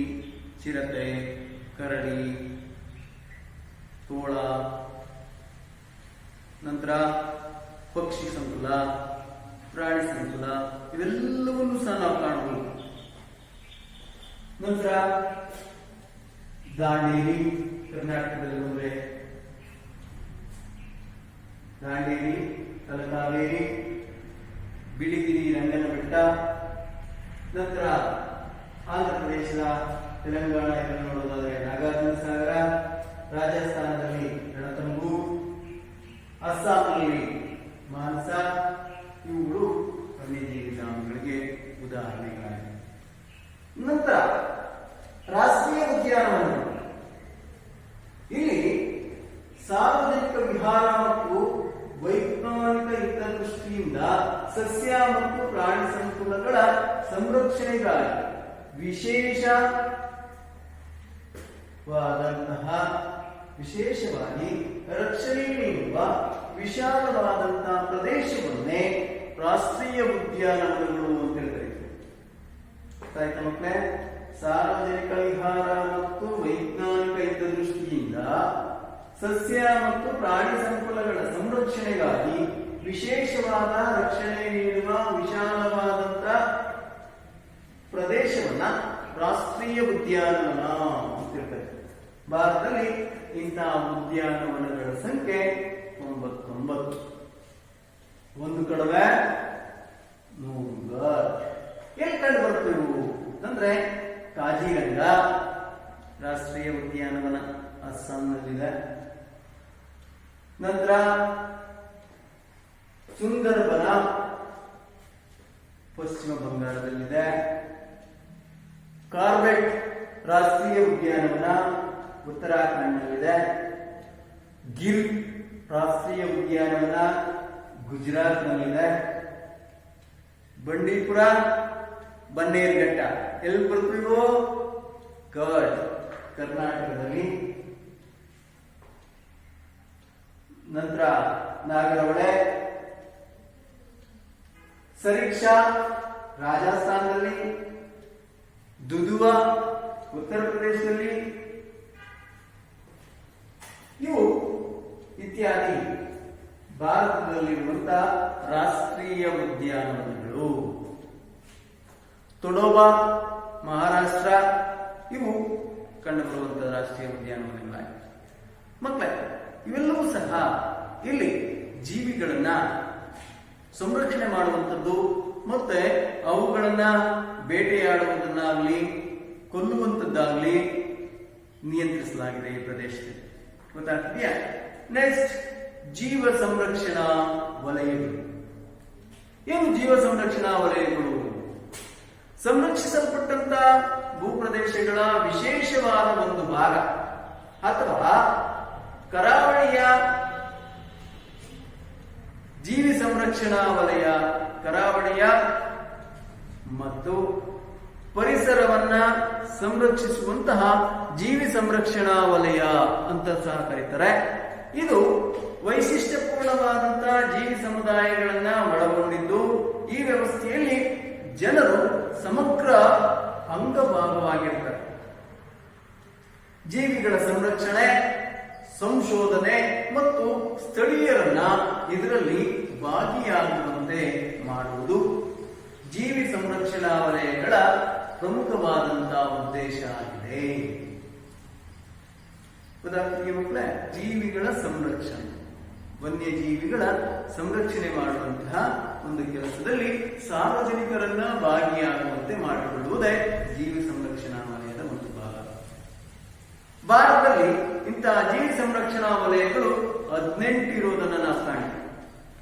ಚಿರತೆ, ಕರಡಿ, ತೋಳ, ನಂತರ ಪಕ್ಷಿ ಸಂಕುಲ, ಪ್ರಾಣಿ ಸಂಕುಲ ಇವೆಲ್ಲವನ್ನೂ ಸಹ ನಾವು ಕಾಣಬಹುದು. ನಂತರ ದಾಂಡೇಲಿ ಕರ್ನಾಟಕದಲ್ಲಿ ಬಂದ್ರೆ ದಾಂಡೇಲಿ, ತಲಕಾವೇರಿ, ಬಿಳಿಗಿರಿ ರಂಗನ ಬೆಟ್ಟ, ನಂತರ ಆಂಧ್ರ ಪ್ರದೇಶದ ತೆಲಂಗಾಣ ಇದನ್ನು ನೋಡೋದಾದ್ರೆ ನಾಗಾರ್ಜುನ ಸಾಗರ, ರಾಜಸ್ಥಾನದಲ್ಲಿ ರಣತಂಬೂರ್, ಅಸ್ಸಾಂನಲ್ಲಿ ಮಾನಸ, ಇವುಗಳು ವನ್ಯಜೀವಿ ಧಾಮಗಳಿಗೆ ಉದಾಹರಣೆಗಳಾಗಿವೆ. ನಂತರ ರಾಷ್ಟ್ರೀಯ ಉದ್ಯಾನವನಗಳು. ಇಲ್ಲಿ ಸಾರ್ವಜನಿಕ ವಿಹಾರ ಮತ್ತು ವೈಜ್ಞಾನಿಕ ಹಿತದೃಷ್ಟಿಯಿಂದ ಸಸ್ಯ ಮತ್ತು ಪ್ರಾಣಿ ಸಂಕುಲಗಳ ಸಂರಕ್ಷಣೆಗಾಗಿ ವಿಶೇಷವಾಗಿ ರಕ್ಷಣೆ ನೀಡುವ ವಿಶಾಲವಾದಂತಹ ಪ್ರದೇಶವನ್ನೇ ರಾಷ್ಟ್ರೀಯ ಉದ್ಯಾನವನಗಳು ಅಂತ ಹೇಳ್ತಾರೆ. ಮಕ್ಕಳೇ, ಸಾರ್ವಜನಿಕ ವಿಹಾರ ಮತ್ತು ವೈಜ್ಞಾನಿಕ ಹಿತದೃಷ್ಟಿಯಿಂದ ಸಸ್ಯ ಮತ್ತು ಪ್ರಾಣಿ ಸಂಕುಲಗಳ ಸಂರಕ್ಷಣೆಗಾಗಿ ವಿಶೇಷವಾದ ರಕ್ಷಣೆ ನೀಡುವ ವಿಶಾಲವಾದಂತ ಪ್ರದೇಶವನ್ನ ರಾಷ್ಟ್ರೀಯ ಉದ್ಯಾನವನ ಅಂತ ಹೇಳ್ತಾರೆ. ಭಾರತದಲ್ಲಿ ಇಂತಹ ಉದ್ಯಾನವನಗಳ ಸಂಖ್ಯೆ 99. ಒಂದು ಕಡಿಮೆ 100. ಎಲ್ಲಿ ಕಂಡು ಬರ್ತೇವು ಅಂದ್ರೆ ಕಾಜಿರಂಗ ರಾಷ್ಟ್ರೀಯ ಉದ್ಯಾನವನ ಅಸ್ಸಾಂನಲ್ಲಿದೆ. ನಂತರ ಸುಂದರಬನ ಪಶ್ಚಿಮ ಬಂಗಾಳದಲ್ಲಿದೆ. ಕಾರ್ಬೆಟ್ ರಾಷ್ಟ್ರೀಯ ಉದ್ಯಾನವನ ಉತ್ತರಾಖಂಡ್ನಲ್ಲಿದೆ. ಗಿರ್ ರಾಷ್ಟ್ರೀಯ ಉದ್ಯಾನವನ ಗುಜರಾತ್ನಲ್ಲಿದೆ. ಬಂಡೀಪುರ ಬನ್ನೇರುಘಟ್ಟ ಎಲ್ಲಿ ಬರ್ತೀವೋ ಕರ್ನಾಟಕದಲ್ಲಿ. ನಂತರ ನಾಗರಹೊಳೆ, ಸರೀಕ್ಷಾ ರಾಜಸ್ಥಾನದಲ್ಲಿ, ದುದುವಾ ಉತ್ತರ ಪ್ರದೇಶದಲ್ಲಿ, ಇವು ಇತ್ಯಾದಿ ಭಾರತದಲ್ಲಿರುವಂತಹ ರಾಷ್ಟ್ರೀಯ ಉದ್ಯಾನವನಗಳು. ತೊಡೋಬಾ ಮಹಾರಾಷ್ಟ್ರ, ಇವು ಕಂಡುಬರುವಂತಹ ರಾಷ್ಟ್ರೀಯ ಉದ್ಯಾನವನಗಳಾಗಿವೆ. ಮಕ್ಕಳೇ, ಇವೆಲ್ಲವೂ ಸಹ ಇಲ್ಲಿ ಜೀವಿಗಳನ್ನ ಸಂರಕ್ಷಣೆ ಮಾಡುವಂಥದ್ದು ಮತ್ತೆ ಅವುಗಳನ್ನ ಬೇಟೆಯಾಡುವುದನ್ನಾಗ್ಲಿ ಕೊಲ್ಲುವಂಥದ್ದಾಗ್ಲಿ ನಿಯಂತ್ರಿಸಲಾಗಿದೆ ಈ ಪ್ರದೇಶದಲ್ಲಿ. ಗೊತ್ತಾಗ್ತಿದೆಯಾ? ನೆಕ್ಸ್ಟ್, ಜೀವ ಸಂರಕ್ಷಣಾ ವಲಯಗಳು. ಏನು ಜೀವ ಸಂರಕ್ಷಣಾ ವಲಯಗಳು? ಸಂರಕ್ಷಿಸಲ್ಪಟ್ಟಂತ ಭೂಪ್ರದೇಶಗಳ ವಿಶೇಷವಾದ ಒಂದು ಭಾಗ ಅಥವಾ ಕರಾವಳಿಯ ಜೀವಿ ಸಂರಕ್ಷಣಾ ವಲಯ, ಕರಾವಳಿಯ ಮತ್ತು ಪರಿಸರವನ್ನ ಸಂರಕ್ಷಿಸುವಂತಹ ಜೀವಿ ಸಂರಕ್ಷಣಾ ವಲಯ ಅಂತ ಸಹ ಕರೀತಾರೆ. ಇದು ವೈಶಿಷ್ಟ್ಯಪೂರ್ಣವಾದಂತಹ ಜೀವಿ ಸಮುದಾಯಗಳನ್ನ ಒಳಗೊಂಡಿದ್ದು ಈ ವ್ಯವಸ್ಥೆಯಲ್ಲಿ ಜನರು ಸಮಗ್ರ ಅಂಗಭಾಗವಾಗಿರ್ತಾರೆ. ಜೀವಿಗಳ ಸಂರಕ್ಷಣೆ, ಸಂಶೋಧನೆ ಮತ್ತು ಸ್ಥಳೀಯರನ್ನ ಇದರಲ್ಲಿ ಭಾಗಿಯಾಗುವಂತೆ ಮಾಡುವುದು ಜೀವಿ ಸಂರಕ್ಷಣಾ ವಲಯಗಳ ಪ್ರಮುಖವಾದಂತಹ ಉದ್ದೇಶ ಆಗಿದೆ. ಉದಾಹರಣೆಗೆ ಮಕ್ಕಳೇ, ಜೀವಿಗಳ ಸಂರಕ್ಷಣೆ, ವನ್ಯಜೀವಿಗಳ ಸಂರಕ್ಷಣೆ ಮಾಡುವಂತಹ ಒಂದು ಕೆಲಸದಲ್ಲಿ ಸಾರ್ವಜನಿಕರನ್ನ ಭಾಗಿಯಾಗುವಂತೆ ಮಾಡಿಕೊಳ್ಳುವುದೇ ಜೀವಿ ಸಂರಕ್ಷಣಾ ವಲಯದ ಒಂದು ಭಾಗ. ಭಾರತದಲ್ಲಿ ಇಂತಹ ಜೀವಿ ಸಂರಕ್ಷಣಾ ವಲಯಗಳು 18 ಇರುವುದನ್ನು ನಾವು ಕಾಣ್ತೀವಿ.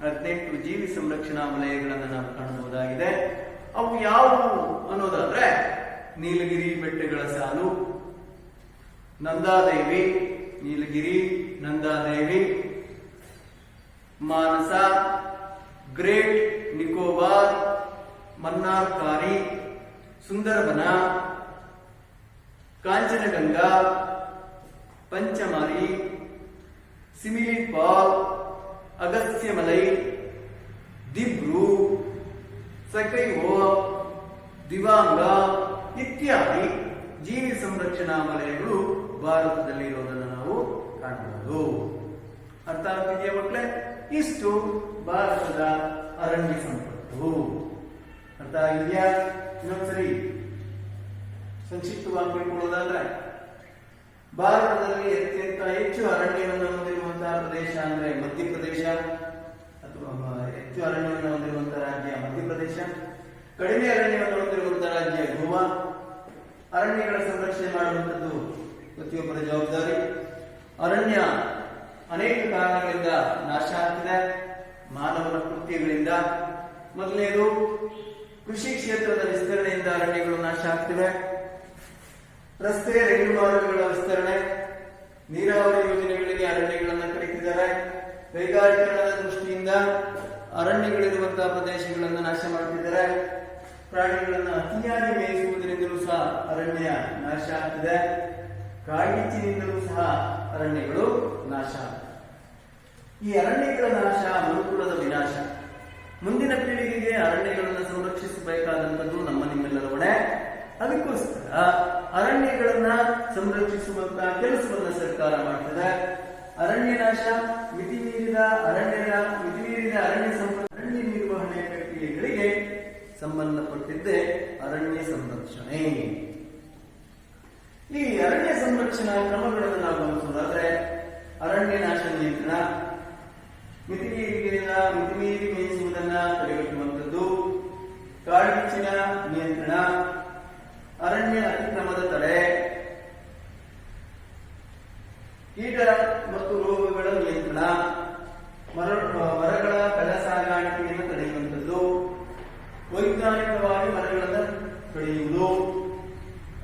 18 ಜೀವಿ ಸಂರಕ್ಷಣಾ ವಲಯಗಳನ್ನು ನಾವು ಕಾಣಬಹುದಾಗಿದೆ. ಅವು ಯಾವುವು ಅನ್ನೋದಾದ್ರೆ ನೀಲಗಿರಿ ಬೆಟ್ಟಗಳ ಸಾಲು, ನಂದಾದೇವಿ, ನೀಲಗಿರಿ, ನಂದಾದೇವಿ, ಮಾನಸ, ಗ್ರೇಟ್ ನಿಕೋಬಾರ್, ಮನ್ನಾರ್ಕಾರಿ, ಸುಂದರಬನ, ಕಾಂಚನಗಂಗಾ, ಪಂಚಮಾರಿ, ಸಿಮಿಲಿಪಾಲ್, ಅಗಸ್ತ್ಯಮಲೈ, ದಿಬ್ರು, ಸಕೈವೋ, ದಿವಾಂಗ ಇತ್ಯಾದಿ ಜೀವಿ ಸಂರಕ್ಷಣಾ ವಲಯಗಳು ಭಾರತದಲ್ಲಿ ಇರೋದನ್ನು ನಾವು ಕಾಣಬಹುದು. ಅರ್ಥ ಆಗ್ತಿದೆಯಾ ಮಕ್ಕಳೇ? ಇಷ್ಟು ಭಾರತದ ಅರಣ್ಯ ಸಂಪತ್ತು. ಅರ್ಥ ಆಗಿದೆಯಾ? ಇನ್ನೊಂದ್ಸರಿ ಸಂಕ್ಷಿಪ್ತವಾಗಿ ತಿಳ್ಕೊಳ್ಳೋದಾದ್ರೆ, ಭಾರತದಲ್ಲಿ ಅತ್ಯಂತ ಹೆಚ್ಚು ಅರಣ್ಯವನ್ನು ಹೊಂದಿರುವಂತಹ ಪ್ರದೇಶ ಅಂದ್ರೆ ಮಧ್ಯಪ್ರದೇಶ, ಅಥವಾ ಹೆಚ್ಚು ಅರಣ್ಯವನ್ನು ಹೊಂದಿರುವಂತಹ ರಾಜ್ಯ ಮಧ್ಯಪ್ರದೇಶ. ಕಡಿಮೆ ಅರಣ್ಯವನ್ನು ಹೊಂದಿರುವಂತಹ ರಾಜ್ಯ ಗೋವಾ. ಅರಣ್ಯಗಳ ಸಂರಕ್ಷಣೆ ಮಾಡುವಂಥದ್ದು ಪ್ರತಿಯೊಬ್ಬರ ಜವಾಬ್ದಾರಿ. ಅರಣ್ಯ ಅನೇಕ ಕಾರಣಗಳಿಂದ ನಾಶ ಆಗ್ತಿದೆ, ಮಾನವನ ಕೃತ್ಯಗಳಿಂದ. ಮೊದಲನೇದು ಕೃಷಿ ಕ್ಷೇತ್ರದ ವಿಸ್ತರಣೆಯಿಂದ ಅರಣ್ಯಗಳು ನಾಶ ಆಗ್ತಿವೆ. ರಸ್ತೆ ರೈಲು ಮಾರ್ಗಗಳ ವಿಸ್ತರಣೆ, ನೀರಾವರಿ ಯೋಜನೆಗಳಿಗೆ ಅರಣ್ಯಗಳನ್ನು ಕಡಿತಿದ್ದಾರೆ. ಕೈಗಾರಿಕೆಗಳ ದೃಷ್ಟಿಯಿಂದ ಅರಣ್ಯಗಳಿರುವಂತಹ ಪ್ರದೇಶಗಳನ್ನು ನಾಶ ಮಾಡ್ತಿದ್ದಾರೆ. ಪ್ರಾಣಿಗಳನ್ನು ಅತಿಯಾಗಿ ಮೇಯಿಸುವುದರಿಂದಲೂ ಸಹ ಅರಣ್ಯ ನಾಶ ಆಗ್ತಿದೆ. ಕಾಡ್ಗಿಚ್ಚಿನಿಂದಲೂ ಸಹ ಅರಣ್ಯಗಳು ನಾಶ ಆಗ್ತದೆ. ಈ ಅರಣ್ಯಗಳ ನಾಶ ಮನುಕುಲದ ವಿನಾಶ. ಮುಂದಿನ ಪೀಳಿಗೆಗೆ ಅರಣ್ಯಗಳನ್ನು ಸಂರಕ್ಷಿಸಬೇಕಾದಂಥದ್ದು ನಮ್ಮ ನಿಮ್ಮೆಲ್ಲರ ಹೊಣೆ. ಅದಕ್ಕೋಸ್ಕರ ಅರಣ್ಯಗಳನ್ನ ಸಂರಕ್ಷಿಸುವಂತಹ ಕೆಲಸವನ್ನ ಸರ್ಕಾರ ಮಾಡ್ತದೆ. ಅರಣ್ಯ ನಾಶ, ಮಿತಿಮೀರಿದ ಅರಣ್ಯ ನಿರ್ವಹಣೆ ಪ್ರಕ್ರಿಯೆಗಳಿಗೆ ಸಂಬಂಧಪಟ್ಟಿದ್ದೆ ಅರಣ್ಯ ಸಂರಕ್ಷಣೆ. ಈ ಅರಣ್ಯ ಸಂರಕ್ಷಣಾ ಕ್ರಮಗಳನ್ನು ನಾವು ಗಮನಿಸೋದಾದ್ರೆ, ಅರಣ್ಯ ನಾಶ ನಿಯಂತ್ರಣ, ಮಿತಿಮೀರಿ ಮೇಯಿಸುವುದನ್ನ ತಡೆಗಟ್ಟುವಂಥದ್ದು, ಕಾಡ್ಗಿಚ್ಚಿನ ನಿಯಂತ್ರಣ, ಅರಣ್ಯ ಅತಿಕ್ರಮದ ತಡೆ, ಕೀಟ ಮತ್ತು ರೋಗಗಳ ನಿಯಂತ್ರಣ, ಮರಗಳ ಕಳ್ಳ ಸಾಗಾಣಿಕೆಯನ್ನು ತಡೆಯುವಂಥದ್ದು, ವೈಜ್ಞಾನಿಕವಾಗಿ ಮರಗಳನ್ನು ಕಡಿಯುವುದು,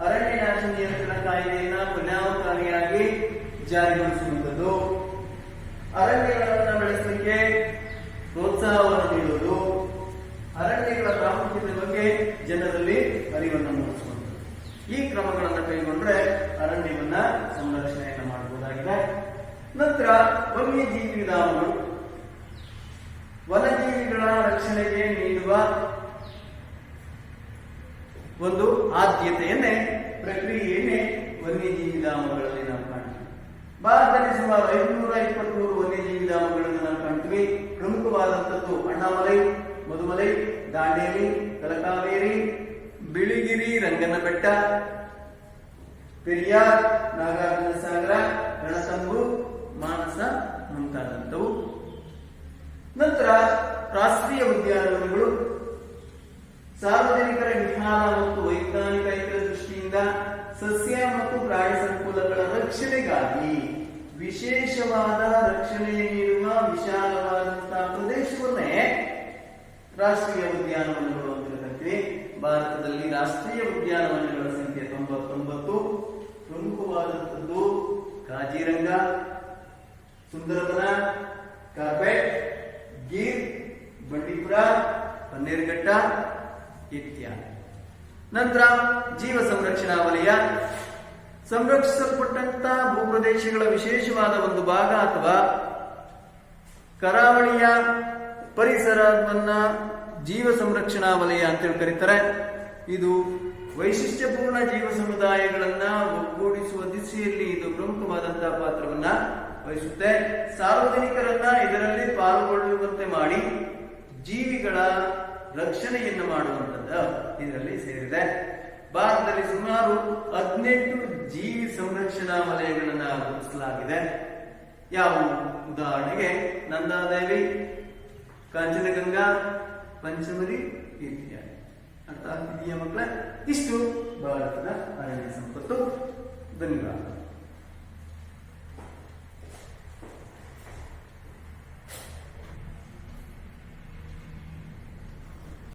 ಅರಣ್ಯ ನಾಶ ನಿಯಂತ್ರಣ ಕಾಯ್ದೆಯನ್ನು ಪರಿಣಾಮಕಾರಿಯಾಗಿ ಜಾರಿಗೊಳಿಸುವಂಥದ್ದು, ಅರಣ್ಯಗಳನ್ನು ಬೆಳೆಸಲಿಕ್ಕೆ ಪ್ರೋತ್ಸಾಹವನ್ನು ನೀಡುವುದು, ಅರಣ್ಯಗಳ ಪ್ರಾಮುಖ್ಯತೆ ಬಗ್ಗೆ ಜನರಲ್ಲಿ ಅರಿವನ್ನು ಮೂಡಿಸುವಂಥದ್ದು. ಈ ಕ್ರಮಗಳನ್ನು ಕೈಗೊಂಡ್ರೆ ಅರಣ್ಯವನ್ನ ಸಂರಕ್ಷಣೆಯನ್ನು ಮಾಡಬಹುದಾಗಿದೆ. ನಂತರ ವನ್ಯಜೀವಿ ಧಾಮಗಳು, ವನ್ಯಜೀವಿಗಳ ರಕ್ಷಣೆಗೆ ನೀಡುವ ಒಂದು ಆದ್ಯತೆಯನ್ನೇ ಪ್ರಕ್ರಿಯೆಯನ್ನೇ ವನ್ಯಜೀವಿ ಧಾಮಗಳಲ್ಲಿ ನಾವು ಕಾಣ್ತೀವಿ. ಭಾರತದಲ್ಲಿ ಸುಮಾರು 523 ವನ್ಯಜೀವಿ ಧಾಮಗಳನ್ನು ನಾವು ಕಾಣ್ತೀವಿ. ಪ್ರಮುಖವಾದಂಥದ್ದು ಅಣ್ಣಾಮಲೈ, ಮಧುಮಲೈ, ದಾಂಡೇಲಿ, ತಲಕಾವೇರಿ, ಬಿಳಿಗಿರಿ ರಂಗನಬೆಟ್ಟ, ಪೆರಿಯಾರ್, ನಾಗಾರ್ಜುನ ಸಾಗರ, ರಣತಂಬು, ಮಾನಸ ಮುಂತಾದಂಥವು. ನಂತರ ರಾಷ್ಟ್ರೀಯ ಉದ್ಯಾನವನಗಳು ಸಾರ್ವಜನಿಕರ ವಿಹಾರ ಮತ್ತು ವೈಜ್ಞಾನಿಕ ಹಿತದೃಷ್ಟಿಯಿಂದ ಸಸ್ಯ ಮತ್ತು ಪ್ರಾಣಿ ಸಂಕುಲಗಳ ರಕ್ಷಣೆಗಾಗಿ ವಿಶೇಷವಾದ ರಕ್ಷಣೆ ನೀಡುವ ವಿಶಾಲವಾದಂತಹ ಪ್ರದೇಶವನ್ನೇ ರಾಷ್ಟ್ರೀಯ ಉದ್ಯಾನವನಗಳು ಅಂತ ಕರಿತೀವಿ. ಭಾರತದಲ್ಲಿ ರಾಷ್ಟ್ರೀಯ ಉದ್ಯಾನವನಗಳ ಸಂಖ್ಯೆ 99. ಪ್ರಮುಖವಾದಂಥದ್ದು ಕಾಜಿರಂಗ, ಸುಂದರಬನ, ಕಾರ್ಬೆಟ್, ಗಿರ್, ಬಂಡೀಪುರ, ಬನ್ನೇರುಘಟ್ಟ ಇತ್ಯಾದಿ. ನಂತರ ಜೀವ ಸಂರಕ್ಷಣಾ ವಲಯ, ಸಂರಕ್ಷಿಸಲ್ಪಟ್ಟಂತಹ ಭೂಪ್ರದೇಶಗಳ ವಿಶೇಷವಾದ ಒಂದು ಭಾಗ ಅಥವಾ ಕರಾವಳಿಯ ಪರಿಸರವನ್ನ ಜೀವ ಸಂರಕ್ಷಣಾ ವಲಯ ಅಂತೇಳಿ ಕರೀತಾರೆ. ಇದು ವೈಶಿಷ್ಟ್ಯಪೂರ್ಣ ಜೀವ ಸಮುದಾಯಗಳನ್ನ ಒಗ್ಗೂಡಿಸುವ ದಿಸೆಯಲ್ಲಿ ಇದು ಪ್ರಮುಖವಾದಂತಹ ಪಾತ್ರವನ್ನ ವಹಿಸುತ್ತೆ. ಸಾರ್ವಜನಿಕರನ್ನ ಇದರಲ್ಲಿ ಪಾಲ್ಗೊಳ್ಳುವಂತೆ ಮಾಡಿ ಜೀವಿಗಳ ರಕ್ಷಣೆಯನ್ನು ಮಾಡುವಂಥದ್ದು ಇದರಲ್ಲಿ ಸೇರಿದೆ. ಭಾರತದಲ್ಲಿ ಸುಮಾರು 18 ಜೀವಿ ಸಂರಕ್ಷಣಾ ವಲಯಗಳನ್ನು ಗುರುತಿಸಲಾಗಿದೆ. ಯಾವುವು? ಉದಾಹರಣೆಗೆ ನಂದಾದೇವಿ, ಕಾಂಚನಗಂಗಾ, ಪಂಚಮರಿ ಇತ್ಯಾದಿ. ಅರ್ಥ ಆಗ್ತಿದೆಯಾ ಮಕ್ಕಳೇ? ಇಷ್ಟು ಭಾರತದ ಅರಣ್ಯ ಸಂಪತ್ತು. ಧನ್ಯವಾದ.